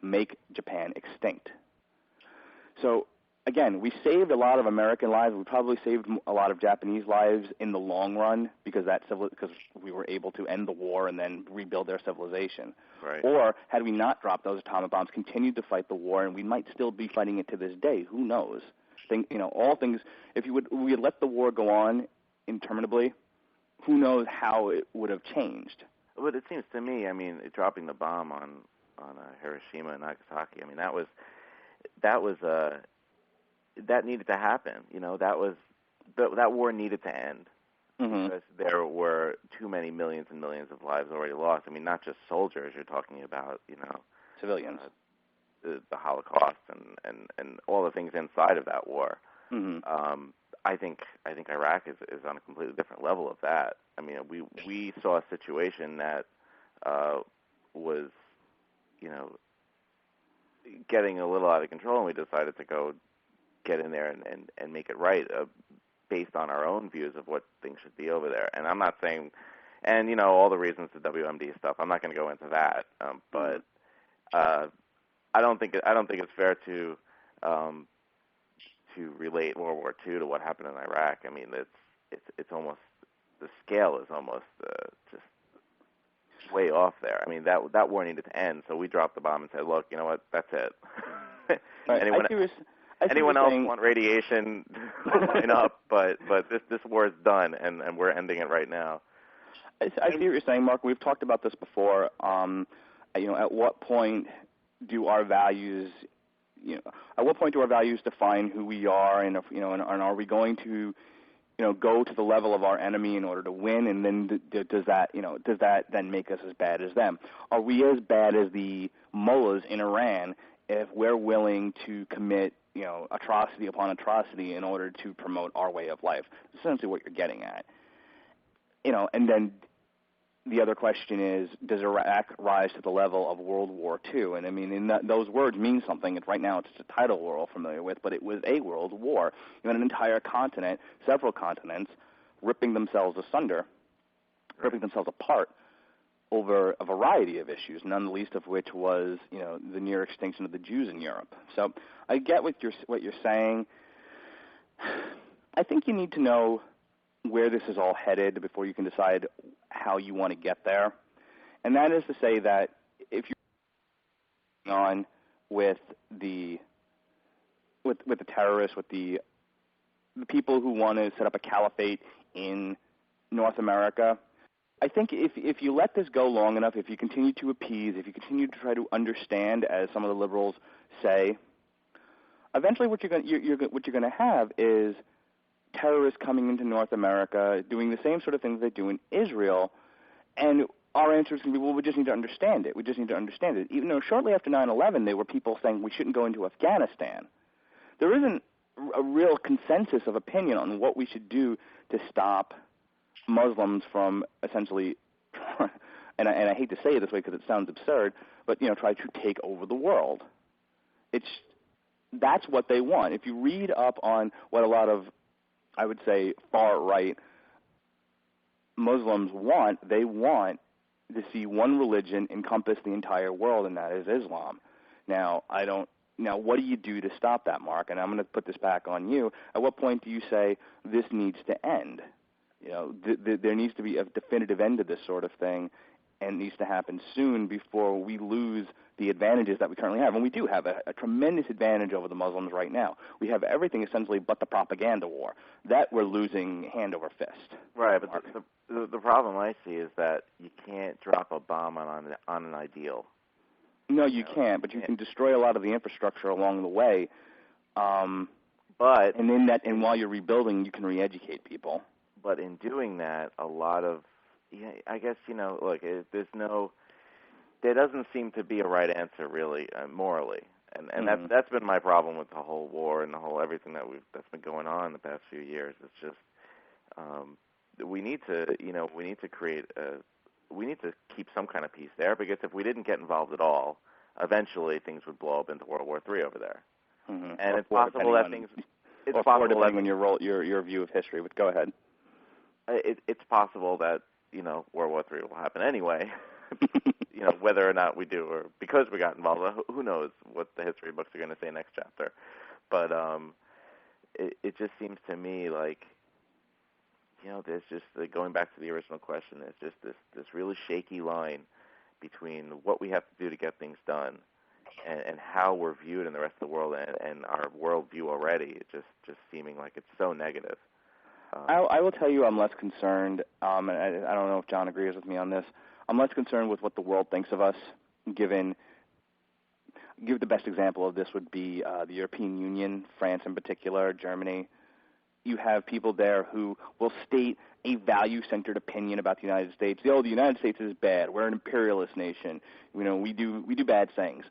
make Japan extinct. So, again, we saved a lot of American lives. We probably saved a lot of Japanese lives in the long run because we were able to end the war and then rebuild their civilization. Right. Or had we not dropped those atomic bombs, continued to fight the war, and we might still be fighting it to this day. Who knows? All things. If we had let the war go on interminably, who knows how it would have changed? But it seems to me, dropping the bomb on Hiroshima and Nagasaki, that needed to happen. That war needed to end because there were too many millions and millions of lives already lost. Not just soldiers. You're talking about, civilians, the Holocaust and all the things inside of that war. Mm-hmm. I think Iraq is on a completely different level of that. We saw a situation that was, getting a little out of control, and we decided to go get in there and make it right based on our own views of what things should be over there. And I'm not saying, and all the reasons, the WMD stuff, I'm not going to go into that. But I don't think it's fair to relate World War II to what happened in Iraq. It's almost, the scale is almost just way off there. That war needed to end, so we dropped the bomb and said, look, you know what, that's it. Right. Anyone else want radiation, line up, but this war is done, and we're ending it right now. I see what you're saying, Mark. We've talked about this before. At what point do our values, at what point do our values define who we are, and and are we going to, go to the level of our enemy in order to win? And then does that then make us as bad as them? Are we as bad as the mullahs in Iran if we're willing to commit, atrocity upon atrocity in order to promote our way of life? That's essentially what you're getting at. And then the other question is, does Iraq rise to the level of World War II? And I mean, those words mean something. Right now, it's just a title we're all familiar with, but it was a world war. An entire continent, several continents, ripping themselves asunder, ripping themselves apart over a variety of issues, none the least of which was, the near extinction of the Jews in Europe. So I get what you're saying. I think you need to know where this is all headed before you can decide how you want to get there. And that is to say that if you're on with the terrorists, with the people who want to set up a caliphate in North America, I think if you let this go long enough, if you continue to appease, if you continue to try to understand, as some of the liberals say, eventually what you're going to have is terrorists coming into North America doing the same sort of things they do in Israel, and our answer is going to be, well, we just need to understand it. We just need to understand it. Even though shortly after 9/11, there were people saying we shouldn't go into Afghanistan. There isn't a real consensus of opinion on what we should do to stop Muslims from essentially, and I hate to say it this way because it sounds absurd, but try to take over the world. That's what they want. If you read up on what a lot of, I would say, far-right Muslims want, they want to see one religion encompass the entire world, and that is Islam. Now, what do you do to stop that, Mark? And I'm going to put this back on you. At what point do you say this needs to end? There needs to be a definitive end to this sort of thing, and it needs to happen soon before we lose the advantages that we currently have. And we do have a tremendous advantage over the Muslims right now. We have everything essentially but the propaganda war. That we're losing hand over fist. Right, but the problem I see is that you can't drop a bomb on an ideal. No, you can't, but you can destroy a lot of the infrastructure along the way. And while you're rebuilding, you can re-educate people. But in doing that, a lot of, I guess, look, there doesn't seem to be a right answer really, morally, and that's been my problem with the whole war and the whole everything that's been going on in the past few years. It's just we need to keep some kind of peace there, because if we didn't get involved at all, eventually things would blow up into World War III over there. Mm-hmm. And it's possible that things. It's possible depending on your view of history. But go ahead. It's possible that World War III will happen anyway. Whether or not we do, or because we got involved, who knows what the history books are going to say next chapter. But it just seems to me like, there's just, going back to the original question, there's just this really shaky line between what we have to do to get things done and how we're viewed in the rest of the world, and our worldview already, just seeming like it's so negative. I will tell you I'm less concerned, and I don't know if John agrees with me on this. I'm less concerned with what the world thinks of us, give the best example of this would be the European Union, France in particular, Germany. You have people there who will state a value-centered opinion about the United States. The United States is bad. We're an imperialist nation. We do bad things,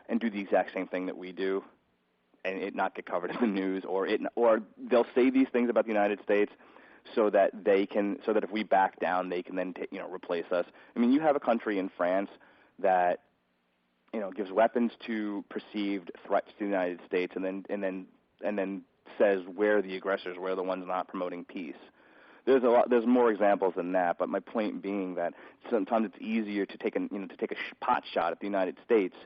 and do the exact same thing that we do, and it not get covered in the news, or they'll say these things about the United States so that if we back down, they can then replace us. I mean, you have a country in France that gives weapons to perceived threats to the United States, and then says we're the aggressors, we're the ones not promoting peace. There's more examples than that, but my point being that sometimes it's easier to take a pot shot at the United States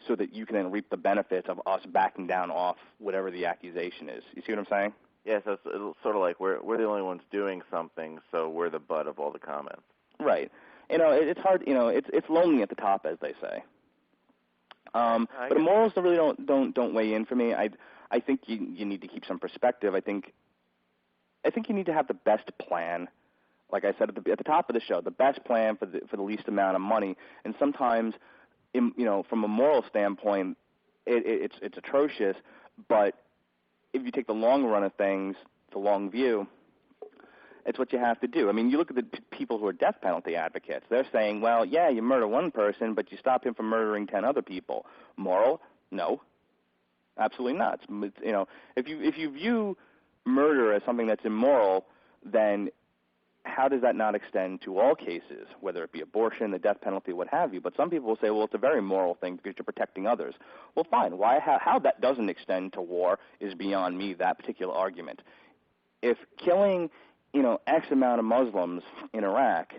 so that you can then reap the benefits of us backing down off whatever the accusation is. You see what I'm saying? Yes, yeah, so it's sort of like we're the only ones doing something, so we're the butt of all the comments. Right. It's hard. It's lonely at the top, as they say. But the morals really don't weigh in for me. I think you need to keep some perspective. I think you need to have the best plan like I said at the top of the show, the best plan for the least amount of money. And sometimes, from a moral standpoint, it's atrocious. But if you take the long run of things, the long view, it's what you have to do. I mean, you look at the people who are death penalty advocates. They're saying, well, yeah, you murder one person, but you stop him from murdering 10 other people. Moral? No. Absolutely not. If you view murder as something that's immoral, then how does that not extend to all cases, whether it be abortion, the death penalty, what have you? But some people will say, well, it's a very moral thing because you're protecting others. Well, fine. How that doesn't extend to war is beyond me, that particular argument. If killing X amount of Muslims in Iraq,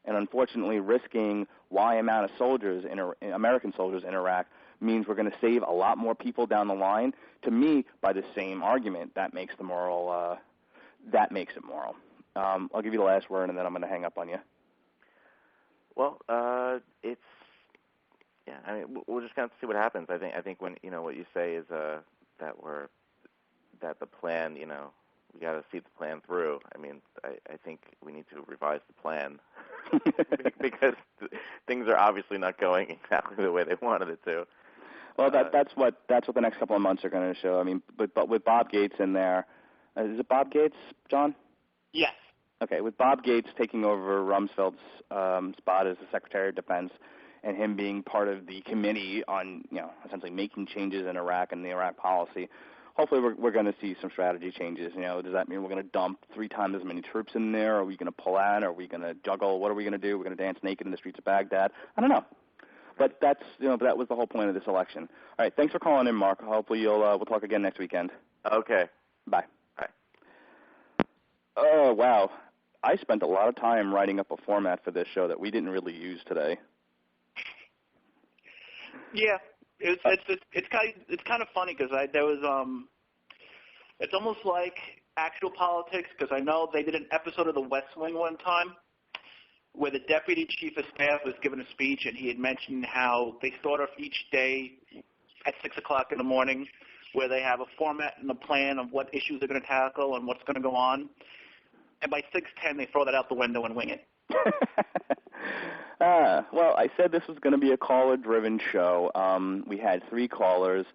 and unfortunately risking Y amount of soldiers American soldiers in Iraq means we're going to save a lot more people down the line, to me, by the same argument, that makes it moral. I'll give you the last word, and then I'm going to hang up on you. Well, we'll just kind of see what happens. I think when what you say is that the plan, we got to see the plan through. I mean, I think we need to revise the plan because things are obviously not going exactly the way they wanted it to. Well, that's what the next couple of months are going to show. I mean, but with Bob Gates in there, is it Bob Gates, John? Yes. Okay, with Bob Gates taking over Rumsfeld's spot as the Secretary of Defense, and him being part of the committee on essentially making changes in Iraq and the Iraq policy. Hopefully we're going to see some strategy changes. Does that mean we're going to dump 3 times as many troops in there? Are we going to pull out? Are we going to juggle? What are we going to do? We're going to dance naked in the streets of Baghdad? I don't know. But that was the whole point of this election. All right, thanks for calling in, Mark. Hopefully we'll talk again next weekend. Okay. Bye. Bye. Oh, wow. I spent a lot of time writing up a format for this show that we didn't really use today. Yeah. It's kind of funny because there was it's almost like actual politics, because I know they did an episode of The West Wing one time where the deputy chief of staff was giving a speech, and he had mentioned how they start off each day at 6 o'clock in the morning, where they have a format and a plan of what issues they're going to tackle and what's going to go on, and by 6:10 they throw that out the window and wing it. Well, I said this was going to be a caller-driven show. We had 3 callers.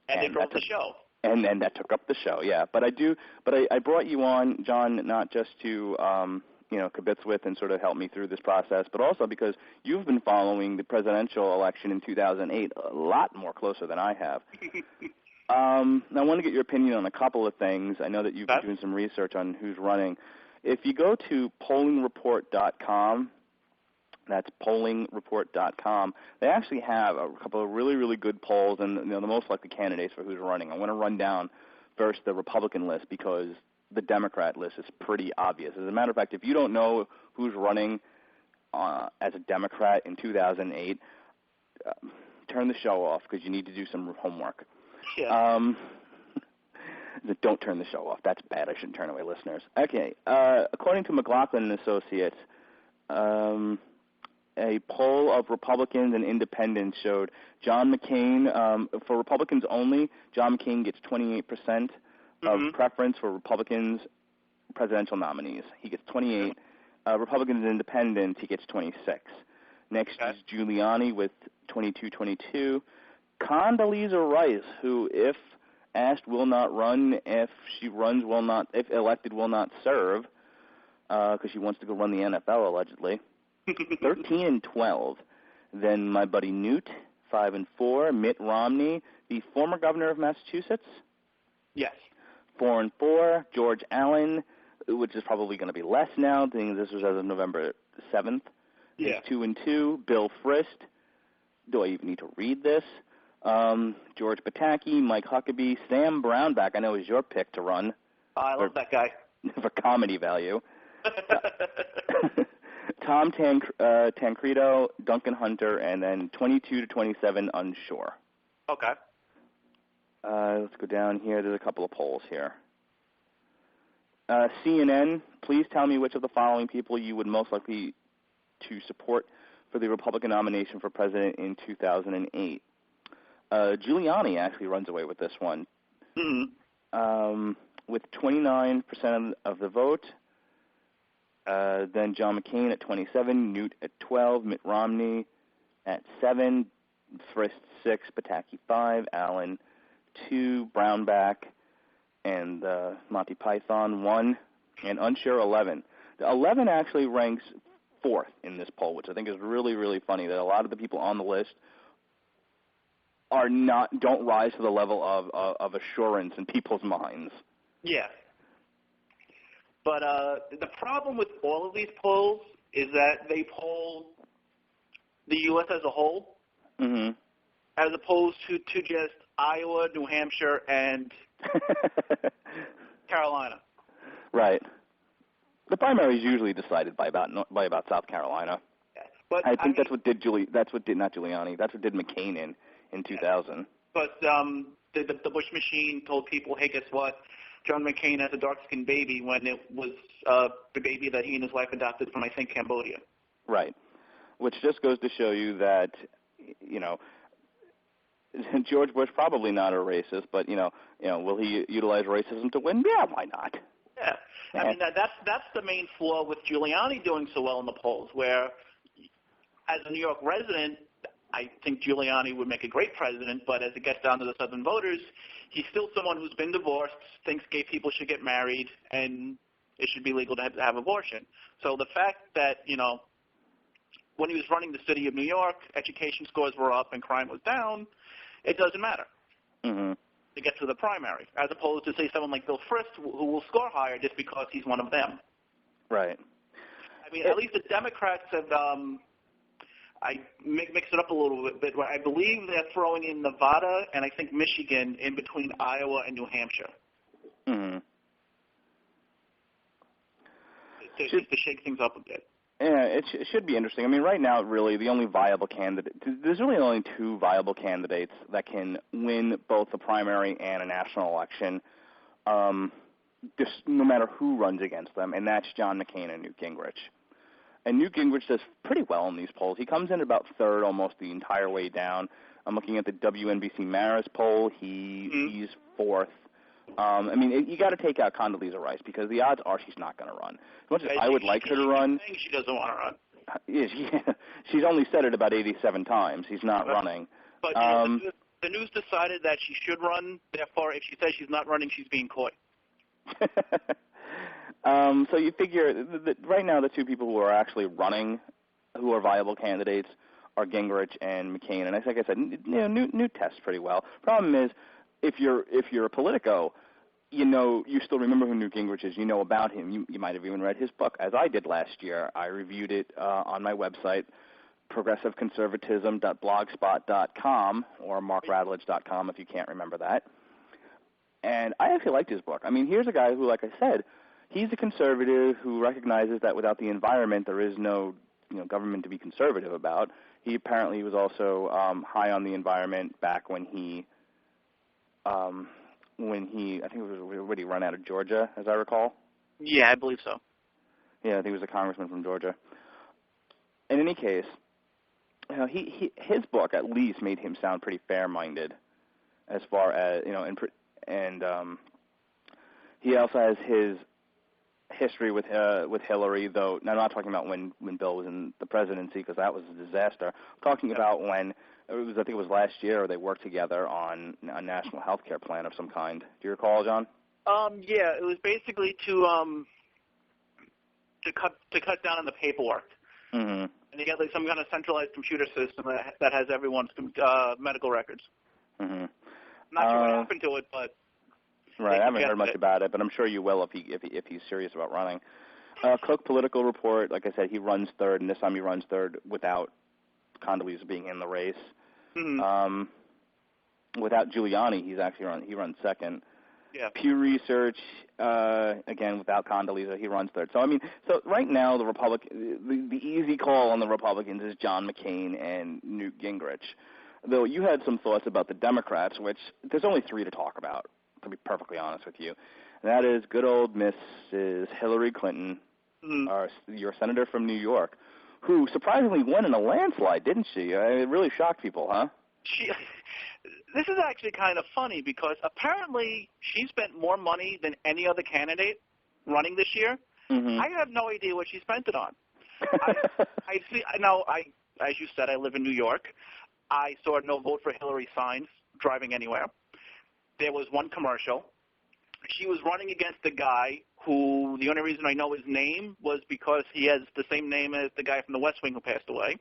And they broke the show. And then that took up the show, yeah. But I brought you on, John, not just to, kibitz with and sort of help me through this process, but also because you've been following the presidential election in 2008 a lot more closer than I have. I want to get your opinion on a couple of things. I know that you've been doing some research on who's running. If you go to pollingreport.com, that's pollingreport.com. They actually have a couple of really, really good polls and the most likely candidates for who's running. I want to run down first the Republican list because the Democrat list is pretty obvious. As a matter of fact, if you don't know who's running as a Democrat in 2008, turn the show off because you need to do some homework. Yeah. Don't turn the show off. That's bad. I shouldn't turn away listeners. Okay. According to McLaughlin and Associates, a poll of Republicans and independents showed John McCain, for Republicans only, John McCain gets 28% of preference for Republicans presidential nominees. He gets 28. Republicans and independents, he gets 26. Next is Giuliani with 22. Condoleezza Rice, who, if asked, will not run. If she runs, if elected, will not serve, because she wants to go run the NFL, allegedly. 13 and 12. Then my buddy Newt, 5 and 4. Mitt Romney, the former governor of Massachusetts. Yes. 4 and 4. George Allen, which is probably going to be less now, being this was as of November 7th. Yeah. 2 and 2. Bill Frist. Do I even need to read this? George Pataki, Mike Huckabee, Sam Brownback. I know is your pick to run. I love that guy. For comedy value. Tom Tancredo, Duncan Hunter, and then 22 to 27 unsure. Okay. Let's go down here. There's a couple of polls here. CNN, please tell me which of the following people you would most likely to support for the Republican nomination for president in 2008. Giuliani actually runs away with this one. Mm-hmm. With 29% of the vote. Then John McCain at 27, Newt at 12, Mitt Romney at 7, Frist 6, Pataki 5, Allen 2, Brownback and Monty Python 1, and Unsure 11. The 11 actually ranks 4th in this poll, which I think is really, really funny, that a lot of the people on the list don't rise to the level of assurance in people's minds. Yeah. But the problem with all of these polls is that they poll the U.S. as a whole, mm-hmm. as opposed to just Iowa, New Hampshire, and Carolina. Right. The primary is usually decided by about South Carolina. Yeah. But I think that's what did McCain in 2000. But the Bush machine told people, hey, guess what? John McCain has a dark-skinned baby when it was the baby that he and his wife adopted from, I think, Cambodia. Right. Which just goes to show you that, George Bush probably not a racist, but will he utilize racism to win? Yeah, why not? Yeah. I mean that's the main flaw with Giuliani doing so well in the polls, where as a New York resident, I think Giuliani would make a great president, but as it gets down to the Southern voters, he's still someone who's been divorced, thinks gay people should get married, and it should be legal to have abortion. So the fact that, when he was running the city of New York, education scores were up and crime was down, it doesn't matter mm-hmm. to get to the primary, as opposed to, say, someone like Bill Frist, who will score higher just because he's one of them. Right. I mean, at least the Democrats have I mix it up a little bit. I believe they're throwing in Nevada and I think Michigan in between Iowa and New Hampshire. Mm-hmm. To shake things up a bit. Yeah, it should be interesting. I mean, right now, really, there's really only 2 viable candidates that can win both the primary and a national election, just no matter who runs against them, and that's John McCain and Newt Gingrich. And Newt Gingrich does pretty well in these polls. He comes in about 3rd almost the entire way down. I'm looking at the WNBC Marist poll. He's 4th. I mean, you got to take out Condoleezza Rice because the odds are she's not going to run. As much as I would like her to run, she doesn't want to run. Yeah, she's only said it about 87 times. She's not running. But the news decided that she should run. Therefore, if she says she's not running, she's being coy. So you figure that right now the 2 people who are actually running, who are viable candidates, are Gingrich and McCain. And like I said, Newt tests pretty well. Problem is, if you're a Politico, you still remember who Newt Gingrich is. You know about him. You might have even read his book, as I did last year. I reviewed it on my website, progressiveconservatism.blogspot.com or markradledge.com if you can't remember that. And I actually liked his book. I mean, here's a guy who, like I said, he's a conservative who recognizes that without the environment there is no government to be conservative about. He apparently was also high on the environment back when he I think it was when he run out of Georgia, as I recall. Yeah, I believe so. Yeah, I think he was a congressman from Georgia. In any case, his book at least made him sound pretty fair-minded, as far as and he also has his history with Hillary, though. Now, I'm not talking about when Bill was in the presidency because that was a disaster. I'm talking about when I think it was last year they worked together on a national health care plan of some kind. Do you recall, John? Yeah, it was basically to cut down on the paperwork. Mm-hmm. And you get like some kind of centralized computer system that has everyone's medical records. Mm-hmm. Not sure what happened to it, but right. I haven't heard much about it, but I'm sure you will if he's serious about running. Cook Political Report, like I said, he runs 3rd, and this time he runs 3rd without Condoleezza being in the race. Mm-hmm. Without Giuliani, he runs 2nd. Yeah. Pew Research, again, without Condoleezza, he runs 3rd. So right now the easy call on the Republicans is John McCain and Newt Gingrich. Though you had some thoughts about the Democrats, which there's only 3 to talk about, to be perfectly honest with you. And that is good old Mrs. Hillary Clinton, your senator from New York, who surprisingly won in a landslide, didn't she? It really shocked people, huh? This is actually kind of funny because apparently she spent more money than any other candidate running this year. I have no idea what she spent it on. I see. As you said, I live in New York. I saw no vote for Hillary signs driving anywhere. There was one commercial. She was running against a guy who the only reason I know his name was because he has the same name as the guy from The West Wing who passed away.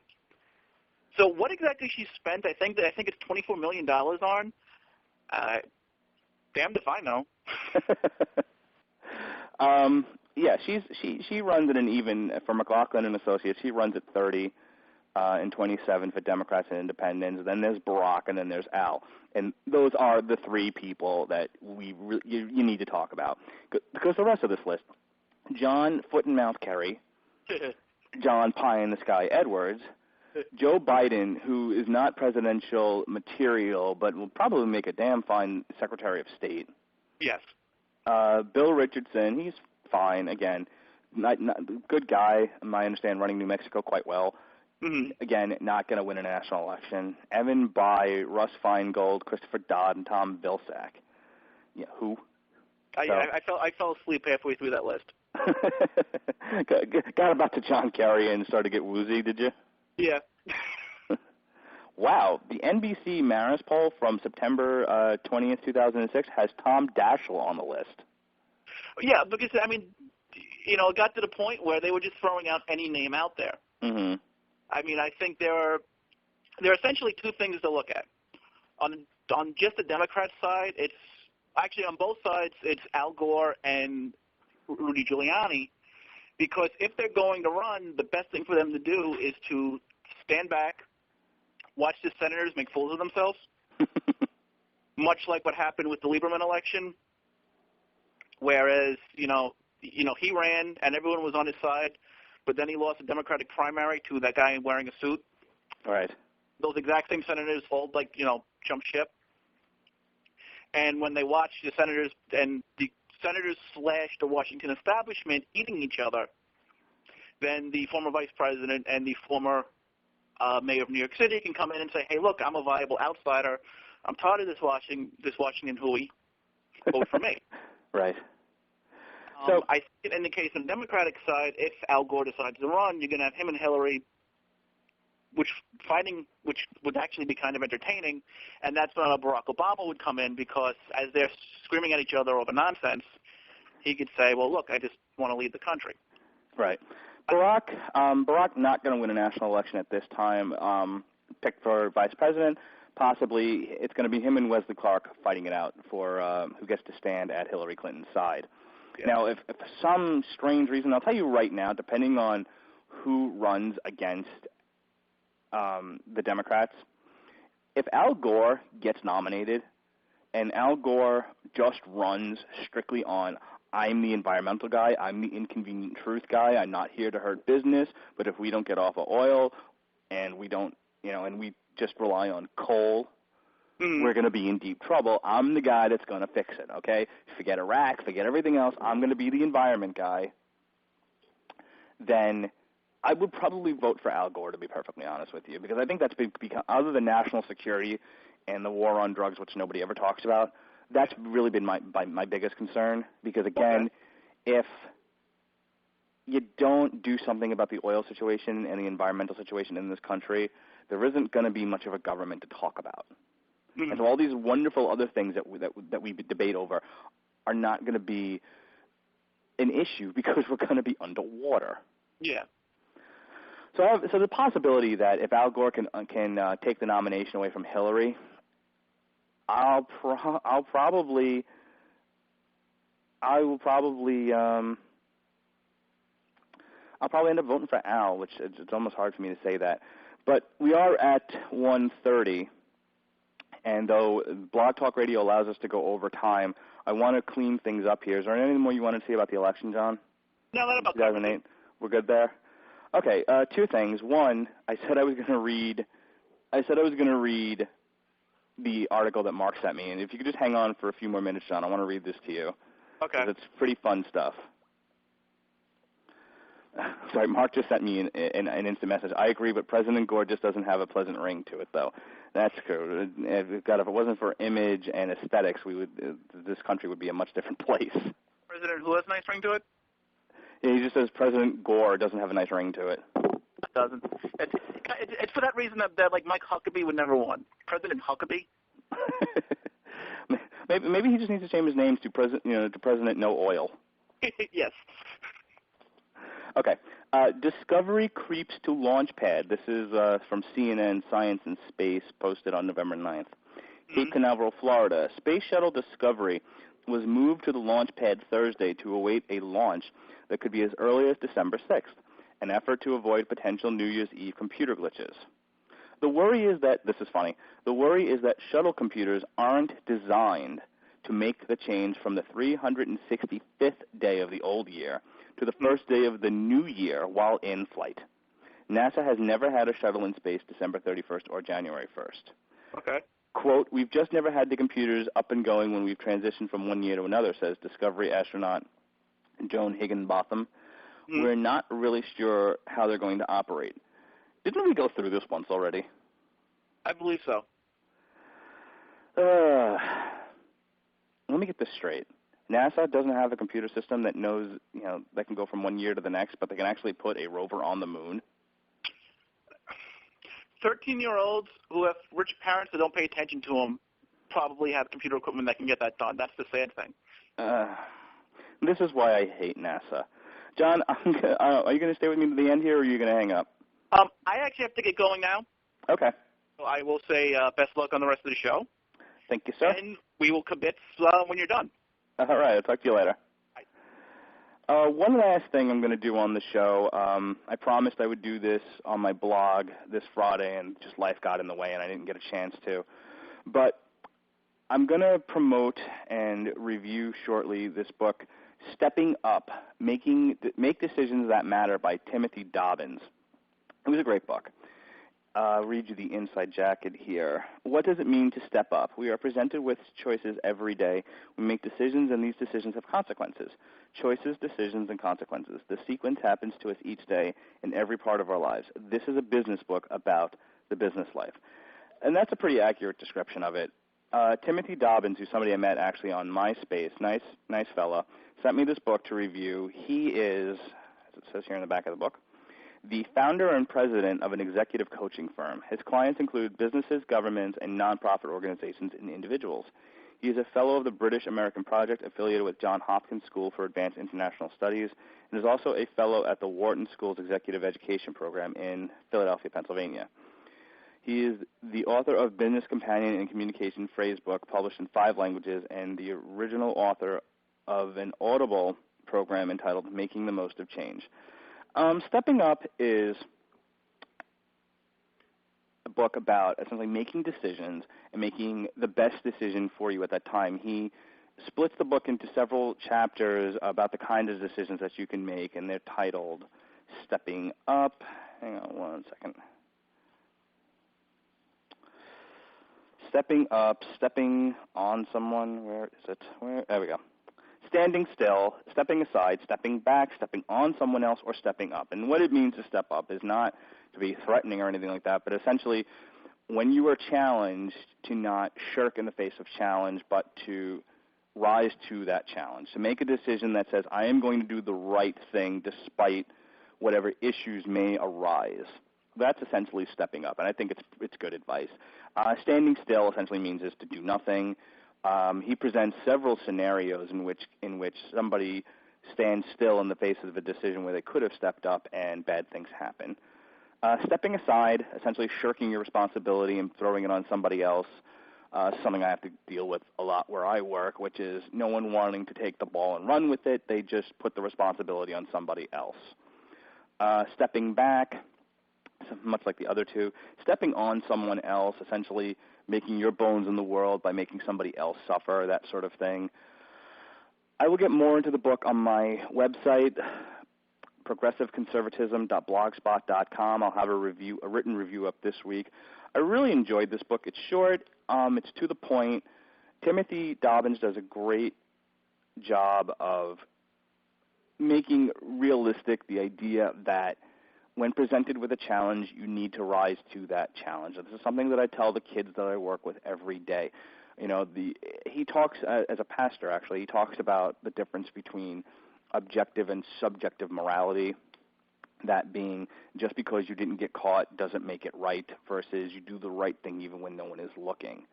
So what exactly she spent? I think it's $24 million on. Damned if I know. Yeah, she runs at an even for McLaughlin and Associates. She runs at 30 and 27 for Democrats and Independents. Then there's Barack, and then there's Al, and those are the three people that you need to talk about because the rest of this list: John Foot and Mouth Kerry, John Pie in the Sky Edwards, Joe Biden, who is not presidential material but will probably make a damn fine Secretary of State. Yes. Bill Richardson, he's fine. Again, not good guy. I understand running New Mexico quite well. Mm-hmm. Again, not going to win a national election. Evan Bayh, Russ Feingold, Christopher Dodd, and Tom Vilsack. Yeah, who? I fell asleep halfway through that list. Got about to John Kerry and started to get woozy, did you? Yeah. Wow. The NBC Marist poll from September 20th, 2006 has Tom Daschle on the list. Yeah, because, I mean, it got to the point where they were just throwing out any name out there. Mm-hmm. I mean, I think there are essentially two things to look at. On just the Democrat side, it's actually on both sides, it's Al Gore and Rudy Giuliani, because if they're going to run, the best thing for them to do is to stand back, watch the senators make fools of themselves, much like what happened with the Lieberman election, whereas, he ran and everyone was on his side, but then he lost a Democratic primary to that guy wearing a suit. Right. Those exact same senators all, jump ship. And when they watch the senators and the senators / the Washington establishment eating each other, then the former vice president and the former mayor of New York City can come in and say, hey, look, I'm a viable outsider. I'm tired of this Washington hooey. Vote for me. Right. So I think in the case of the Democratic side, if Al Gore decides to run, you're going to have him and Hillary, which would actually be kind of entertaining, and that's when Barack Obama would come in because as they're screaming at each other over nonsense, he could say, well, look, I just want to lead the country. Right. Barack not going to win a national election at this time. Picked for vice president. Possibly it's going to be him and Wesley Clark fighting it out for who gets to stand at Hillary Clinton's side. Yeah. Now, if for some strange reason, I'll tell you right now, depending on who runs against the Democrats, if Al Gore gets nominated and Al Gore just runs strictly on I'm the environmental guy, I'm the inconvenient truth guy, I'm not here to hurt business, but if we don't get off of oil and we don't, and we just rely on coal, we're going to be in deep trouble. I'm the guy that's going to fix it, okay? Forget Iraq, forget everything else. I'm going to be the environment guy. Then I would probably vote for Al Gore, to be perfectly honest with you, because I think that's become, other than national security and the war on drugs, which nobody ever talks about, that's really been my biggest concern. Because, again, if you don't do something about the oil situation and the environmental situation in this country, there isn't going to be much of a government to talk about. And so all these wonderful other things that we debate over are not going to be an issue because we're going to be underwater. Yeah. So the possibility that if Al Gore can take the nomination away from Hillary, I'll probably end up voting for Al, which it's almost hard for me to say that. But we are at 1:30. And though Blog Talk Radio allows us to go over time, I want to clean things up here. Is there anything more you want to say about the election, John? No, not about 2008. We're good there? Okay, two things. One, I said I was going to read the article that Mark sent me. And if you could just hang on for a few more minutes, John, I want to read this to you. Okay. Because it's pretty fun stuff. Sorry, Mark just sent me an instant message. I agree, but President Gore just doesn't have a pleasant ring to it, though. That's true. If it wasn't for image and aesthetics, this country would be a much different place. President who has a nice ring to it? Yeah, he just says President Gore doesn't have a nice ring to it. It doesn't. It's for that reason that like Mike Huckabee would never won. President Huckabee. Maybe he just needs to change his name to President No Oil. Yes. Okay. Discovery creeps to launch pad. This is from CNN Science and Space, posted on November 9th. Cape Canaveral, Florida. Space Shuttle Discovery was moved to the launch pad Thursday to await a launch that could be as early as December 6th, an effort to avoid potential New Year's Eve computer glitches. The worry is that shuttle computers aren't designed to make the change from the 365th day of the old year to the first day of the new year while in flight. NASA has never had a shuttle in space December 31st or January 1st. Okay. Quote, we've just never had the computers up and going when we've transitioned from one year to another, says Discovery astronaut Joan Higginbotham. We're not really sure how they're going to operate. Didn't we go through this once already? I believe so. Let me get this straight. NASA doesn't have a computer system that knows, that can go from one year to the next, but they can actually put a rover on the moon. 13-year-olds who have rich parents that don't pay attention to them probably have computer equipment that can get that done. That's the sad thing. This is why I hate NASA. John, are you going to stay with me to the end here, or are you going to hang up? I actually have to get going now. Okay. So I will say best luck on the rest of the show. Thank you, sir. And we will commit when you're done. All right. I'll talk to you later. Bye. One last thing I'm going to do on the show. I promised I would do this on my blog this Friday, and just life got in the way, and I didn't get a chance to. But I'm going to promote and review shortly this book, Stepping Up, Make Decisions That Matter by Timothy Dobbins. It was a great book. I'll read you the inside jacket here. What does it mean to step up? We are presented with choices every day. We make decisions, and these decisions have consequences. Choices, decisions, and consequences. The sequence happens to us each day in every part of our lives. This is a business book about the business life. And that's a pretty accurate description of it. Timothy Dobbins, who's somebody I met actually on MySpace, nice fella, sent me this book to review. He is, as it says here in the back of the book, the founder and president of an executive coaching firm. His clients include businesses, governments, and nonprofit organizations and individuals. He is a fellow of the British American Project, affiliated with Johns Hopkins School for Advanced International Studies, and is also a fellow at the Wharton School's Executive Education Program in Philadelphia, Pennsylvania. He is the author of Business Companion and Communication Phrasebook, published in 5 languages, and the original author of an Audible program entitled Making the Most of Change. Stepping Up is a book about essentially making decisions and making the best decision for you at that time. He splits the book into several chapters about the kind of decisions that you can make, and they're titled Stepping Up. Hang on one second. Stepping Up, Stepping on Someone. Where is it? There we go. Standing still, stepping aside, stepping back, stepping on someone else, or stepping up. And what it means to step up is not to be threatening or anything like that, but essentially when you are challenged, to not shirk in the face of challenge, but to rise to that challenge, to make a decision that says, I am going to do the right thing despite whatever issues may arise. That's essentially stepping up, and I think it's good advice. Standing still essentially means is to do nothing. He presents several scenarios in which somebody stands still in the face of a decision where they could have stepped up and bad things happen. Stepping aside, essentially shirking your responsibility and throwing it on somebody else, something I have to deal with a lot where I work, which is no one wanting to take the ball and run with it. They just put the responsibility on somebody else. Stepping back, much like the other two, stepping on someone else, essentially making your bones in the world by making somebody else suffer, that sort of thing. I will get more into the book on my website, progressiveconservatism.blogspot.com. I'll have a written review up this week. I really enjoyed this book. It's short. It's to the point. Timothy Dobbins does a great job of making realistic the idea that when presented with a challenge, you need to rise to that challenge. This is something that I tell the kids that I work with every day. He talks, as a pastor actually, he talks about the difference between objective and subjective morality, that being just because you didn't get caught doesn't make it right versus you do the right thing even when no one is looking.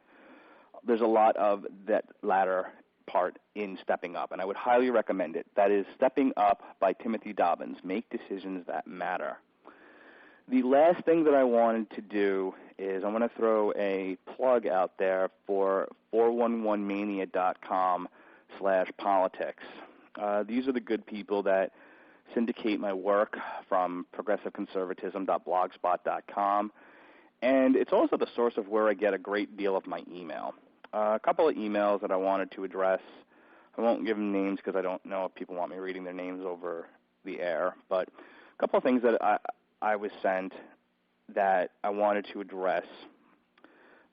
There's a lot of that latter part in Stepping Up, and I would highly recommend it. That is Stepping Up by Timothy Dobbins, Make Decisions That Matter. The last thing that I wanted to do is I want to throw a plug out there for 411mania.com/politics. These are the good people that syndicate my work from progressiveconservatism.blogspot.com, and it's also the source of where I get a great deal of my email. A couple of emails that I wanted to address. I won't give them names because I don't know if people want me reading their names over the air, but a couple of things that I was sent that I wanted to address.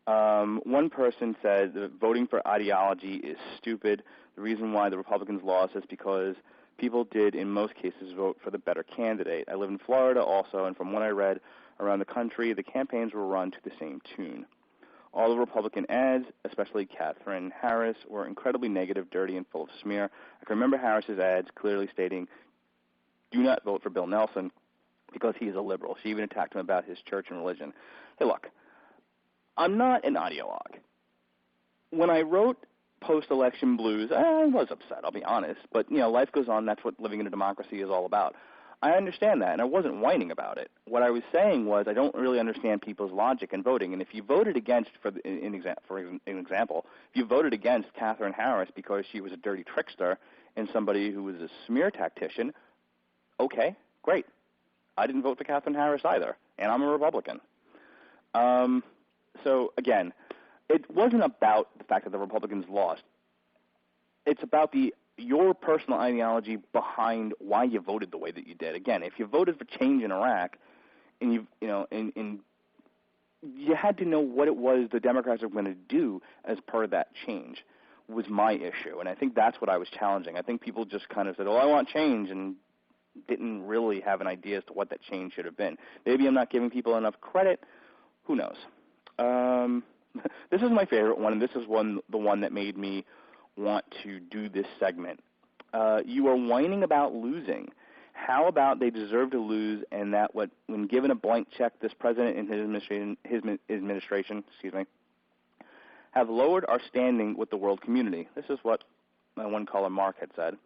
One person said that voting for ideology is stupid. The reason why the Republicans lost is because people did, in most cases, vote for the better candidate. I live in Florida also, and from what I read around the country, the campaigns were run to the same tune. All the Republican ads, especially Katherine Harris, were incredibly negative, dirty, and full of smear. I can remember Harris's ads clearly stating, do not vote for Bill Nelson because he is a liberal. She even attacked him about his church and religion. Hey, look, I'm not an ideologue. When I wrote Post-Election Blues, I was upset, I'll be honest. But, life goes on. That's what living in a democracy is all about. I understand that, and I wasn't whining about it. What I was saying was I don't really understand people's logic in voting. And if you voted against, for an example, if you voted against Katherine Harris because she was a dirty trickster and somebody who was a smear tactician, okay, great. I didn't vote for Katherine Harris either, and I'm a Republican. So, again, it wasn't about the fact that the Republicans lost. It's about your personal ideology behind why you voted the way that you did. Again, if you voted for change in Iraq, and you had to know what it was the Democrats were going to do as part of that change was my issue, and I think that's what I was challenging. I think people just kind of said, "Oh, I want change," and didn't really have an idea as to what that change should have been. Maybe I'm not giving people enough credit. Who knows? This is my favorite one, and this is the one that made me want to do this segment. You are whining about losing. How about they deserve to lose, and that when given a blank check, this president and his administration, have lowered our standing with the world community. This is what my one caller Mark had said.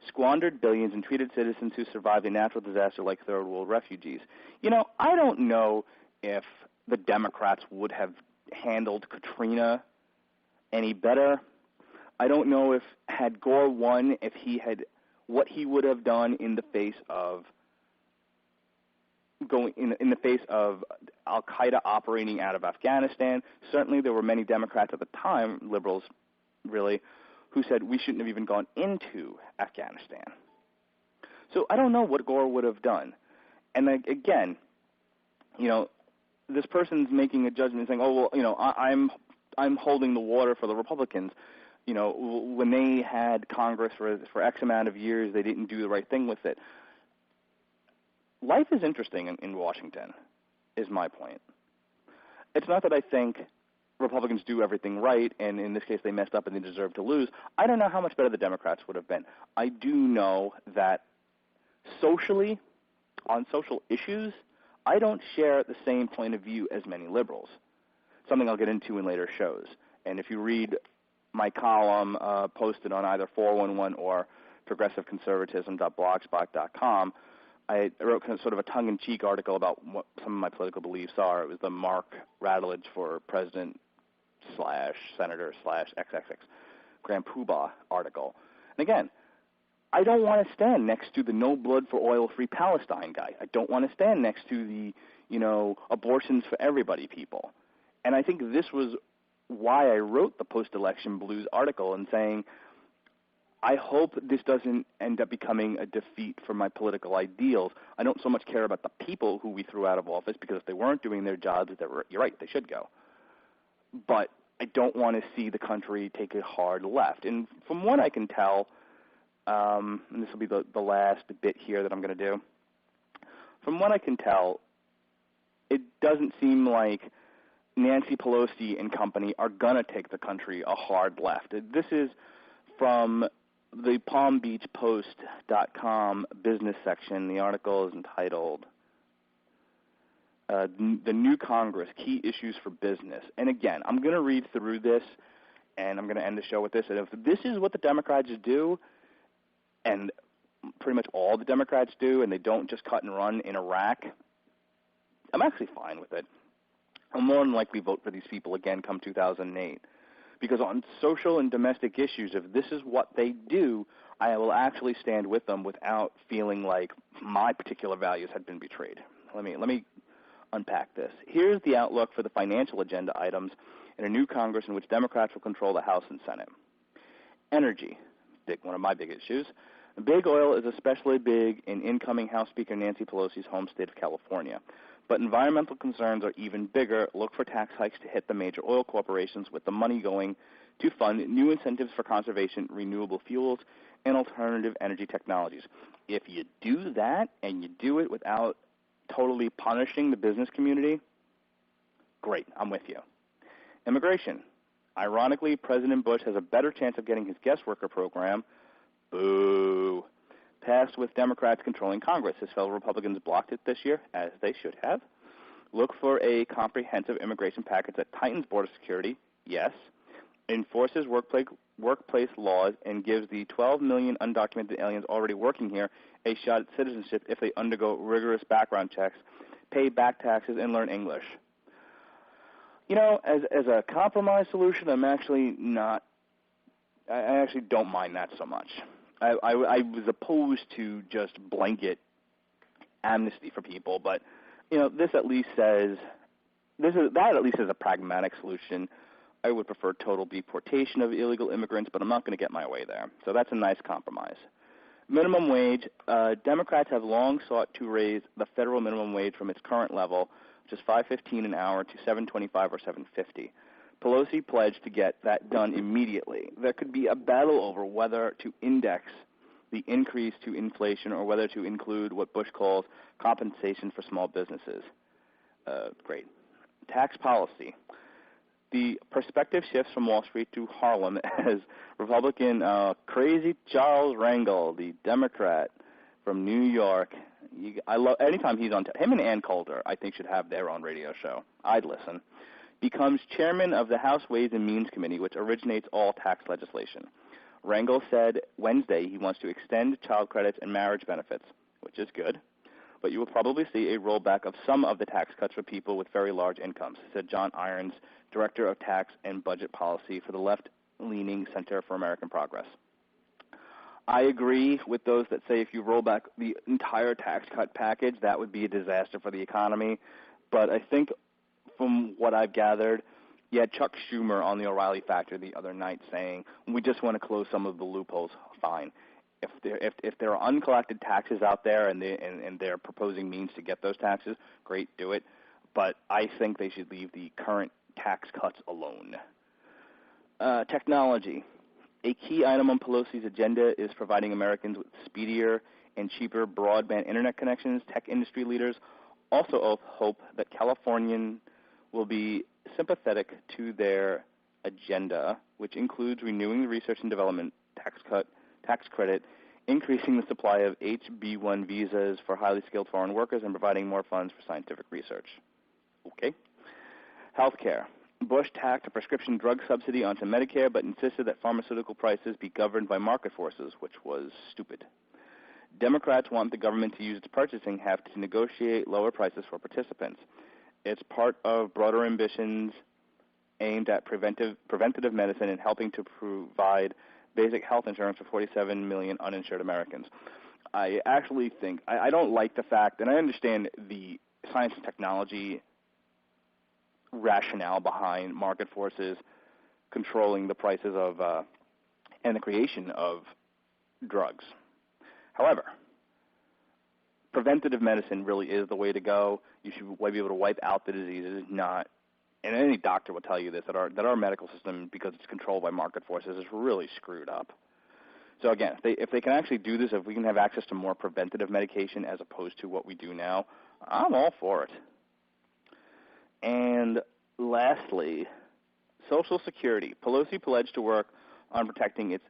Squandered billions and treated citizens who survived a natural disaster like third world refugees. I don't know if the Democrats would have handled Katrina any better. I don't know if had Gore won, if he had what he would have done in the face of Al Qaeda operating out of Afghanistan. Certainly, there were many Democrats at the time, liberals, really, who said we shouldn't have even gone into Afghanistan. So I don't know what Gore would have done. And again, this person's making a judgment saying, "Oh, well, I'm holding the water for the Republicans." When they had Congress for X amount of years, they didn't do the right thing with it. Life is interesting in Washington, is my point. It's not that I think Republicans do everything right, and in this case they messed up and they deserve to lose. I don't know how much better the Democrats would have been. I do know that socially, on social issues, I don't share the same point of view as many liberals, something I'll get into in later shows. And if you read my column posted on either 411 or progressiveconservatism.blogspot.com, I wrote kind of sort of a tongue-in-cheek article about what some of my political beliefs are. It was the Mark Radulich for President/Senator/XXX Grand Poobah article. And again, I don't want to stand next to the no blood for oil-free Palestine guy. I don't want to stand next to the, abortions for everybody people. And I think this was why I wrote the Post-Election Blues article and saying, I hope this doesn't end up becoming a defeat for my political ideals. I don't so much care about the people who we threw out of office, because if they weren't doing their jobs, you're right, they should go. But I don't want to see the country take a hard left. And from what I can tell, and this will be the last bit here that I'm going to do, from what I can tell, it doesn't seem like Nancy Pelosi and company are going to take the country a hard left. This is from the PalmBeachPost.com business section, the article is entitled The New Congress, Key Issues for Business. And again, I'm going to read through this, and I'm going to end the show with this. And if this is what the Democrats do, and pretty much all the Democrats do, and they don't just cut and run in Iraq, I'm actually fine with it. I'll more than likely vote for these people again come 2008. Because on social and domestic issues, if this is what they do, I will actually stand with them without feeling like my particular values had been betrayed. Let me unpack this. Here's the outlook for the financial agenda items in a new Congress in which Democrats will control the House and Senate. Energy, one of my big issues. Big oil is especially big in incoming House Speaker Nancy Pelosi's home state of California. But environmental concerns are even bigger. Look for tax hikes to hit the major oil corporations, with the money going to fund new incentives for conservation, renewable fuels, and alternative energy technologies. If you do that and you do it without totally punishing the business community, great, I'm with you. Immigration. Ironically, President Bush has a better chance of getting his guest worker program, boo, passed with Democrats controlling Congress. His fellow Republicans blocked it this year, as they should have. Look for a comprehensive immigration package that tightens border security, yes, enforces workplace laws, and gives the 12 million undocumented aliens already working here a shot at citizenship if they undergo rigorous background checks, pay back taxes, and learn English. You know, as a compromise solution, I actually don't mind that so much. I was opposed to just blanket amnesty for people, but you know, this at least says that at least is a pragmatic solution. I would prefer total deportation of illegal immigrants, but I'm not going to get my way there. So that's a nice compromise. Minimum wage. Democrats have long sought to raise the federal minimum wage from its current level, which is $5.15 an hour, to $7.25 or $7.50. Pelosi pledged to get that done immediately. There could be a battle over whether to index the increase to inflation or whether to include what Bush calls compensation for small businesses. Great. Tax policy. The perspective shifts from Wall Street to Harlem as Republican crazy Charles Rangel, the Democrat from New York. I love anytime he's on. Him and Ann Coulter, I think, should have their own radio show. I'd listen. Becomes chairman of the House Ways and Means Committee, which originates all tax legislation. Rangel said Wednesday he wants to extend child credits and marriage benefits, which is good, but you will probably see a rollback of some of the tax cuts for people with very large incomes, said John Irons, Director of Tax and Budget Policy for the left-leaning Center for American Progress. I agree with those that say if you roll back the entire tax cut package, that would be a disaster for the economy, but I think from what I've gathered, you had Chuck Schumer on the O'Reilly Factor the other night saying, we just want to close some of the loopholes. Fine. If there are uncollected taxes out there and they're proposing means to get those taxes, great, do it. But I think they should leave the current tax cuts alone. Technology. A key item on Pelosi's agenda is providing Americans with speedier and cheaper broadband internet connections. Tech industry leaders also hope that Californians will be sympathetic to their agenda, which includes renewing the research and development tax credit, increasing the supply of HB1 visas for highly skilled foreign workers, and providing more funds for scientific research. Okay. Healthcare. Bush tacked a prescription drug subsidy onto Medicare, but insisted that pharmaceutical prices be governed by market forces, which was stupid. Democrats want the government to use its purchasing heft to negotiate lower prices for participants. It's part of broader ambitions aimed at preventative medicine and helping to provide basic health insurance for 47 million uninsured Americans. I actually think, I don't like the fact, and I understand the science and technology rationale behind market forces controlling the prices of and the creation of drugs. However, preventative medicine really is the way to go. You should be able to wipe out the diseases, not, and any doctor will tell you this, that our medical system, because it's controlled by market forces, is really screwed up. So again, if they can actually do this, if we can have access to more preventative medication as opposed to what we do now, I'm all for it. And lastly, Social Security. Pelosi pledged to work on protecting its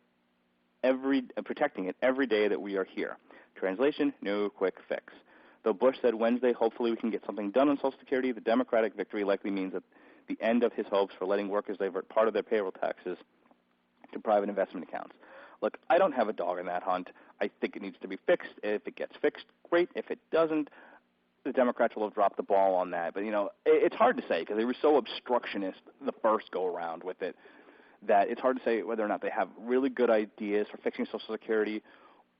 protecting it every day that we are here. Translation, no quick fix. Though Bush said Wednesday, hopefully we can get something done on Social Security, the Democratic victory likely means that the end of his hopes for letting workers divert part of their payroll taxes to private investment accounts. Look, I don't have a dog in that hunt. I think it needs to be fixed. If it gets fixed, great. If it doesn't, the Democrats will have dropped the ball on that. But, it's hard to say because they were so obstructionist the first go-around with it that it's hard to say whether or not they have really good ideas for fixing Social Security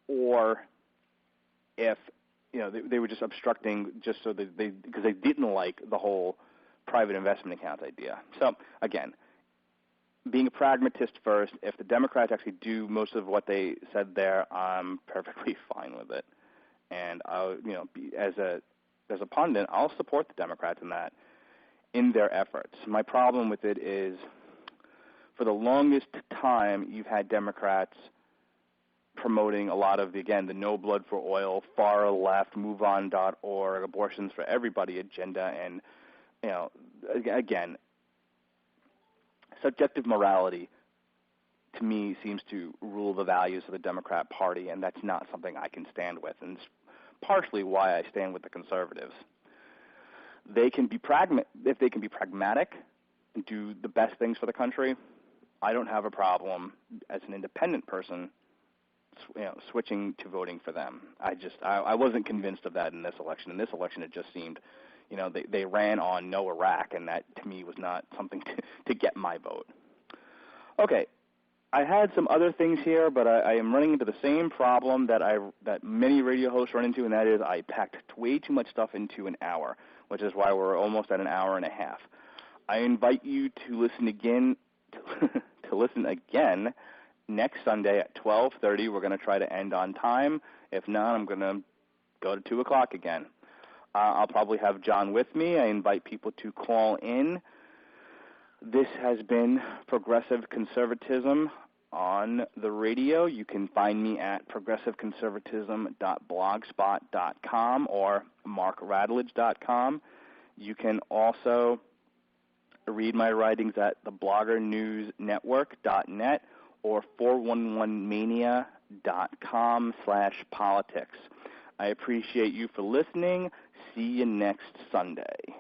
or if, they were just obstructing just so that because they didn't like the whole private investment account idea. So, again, being a pragmatist first, if the Democrats actually do most of what they said there, I'm perfectly fine with it. And as a pundit, I'll support the Democrats in their efforts. My problem with it is, for the longest time, you've had Democrats promoting a lot of the no blood for oil, far left, MoveOn.org, abortions for everybody agenda, and again, subjective morality, to me, seems to rule the values of the Democrat Party, and that's not something I can stand with, and it's partially why I stand with the conservatives. If they can be pragmatic and do the best things for the country, I don't have a problem as an independent person, switching to voting for them. I wasn't convinced of that in this election. In this election, it just seemed they ran on no Iraq, and that, to me, was not something to get my vote. Okay, I had some other things here, but I am running into the same problem that many radio hosts run into, and that is I packed way too much stuff into an hour, which is why we're almost at an hour and a half. I invite you to listen again next Sunday at 12:30. We're going to try to end on time. If not, I'm going to go to 2 o'clock again. I'll probably have John with me. I invite people to call in. This has been Progressive Conservatism on the radio. You can find me at progressiveconservatism.blogspot.com or markradledge.com. You can also read my writings at thebloggerNewsNetwork.net or 411mania.com/politics. I appreciate you for listening. See you next Sunday.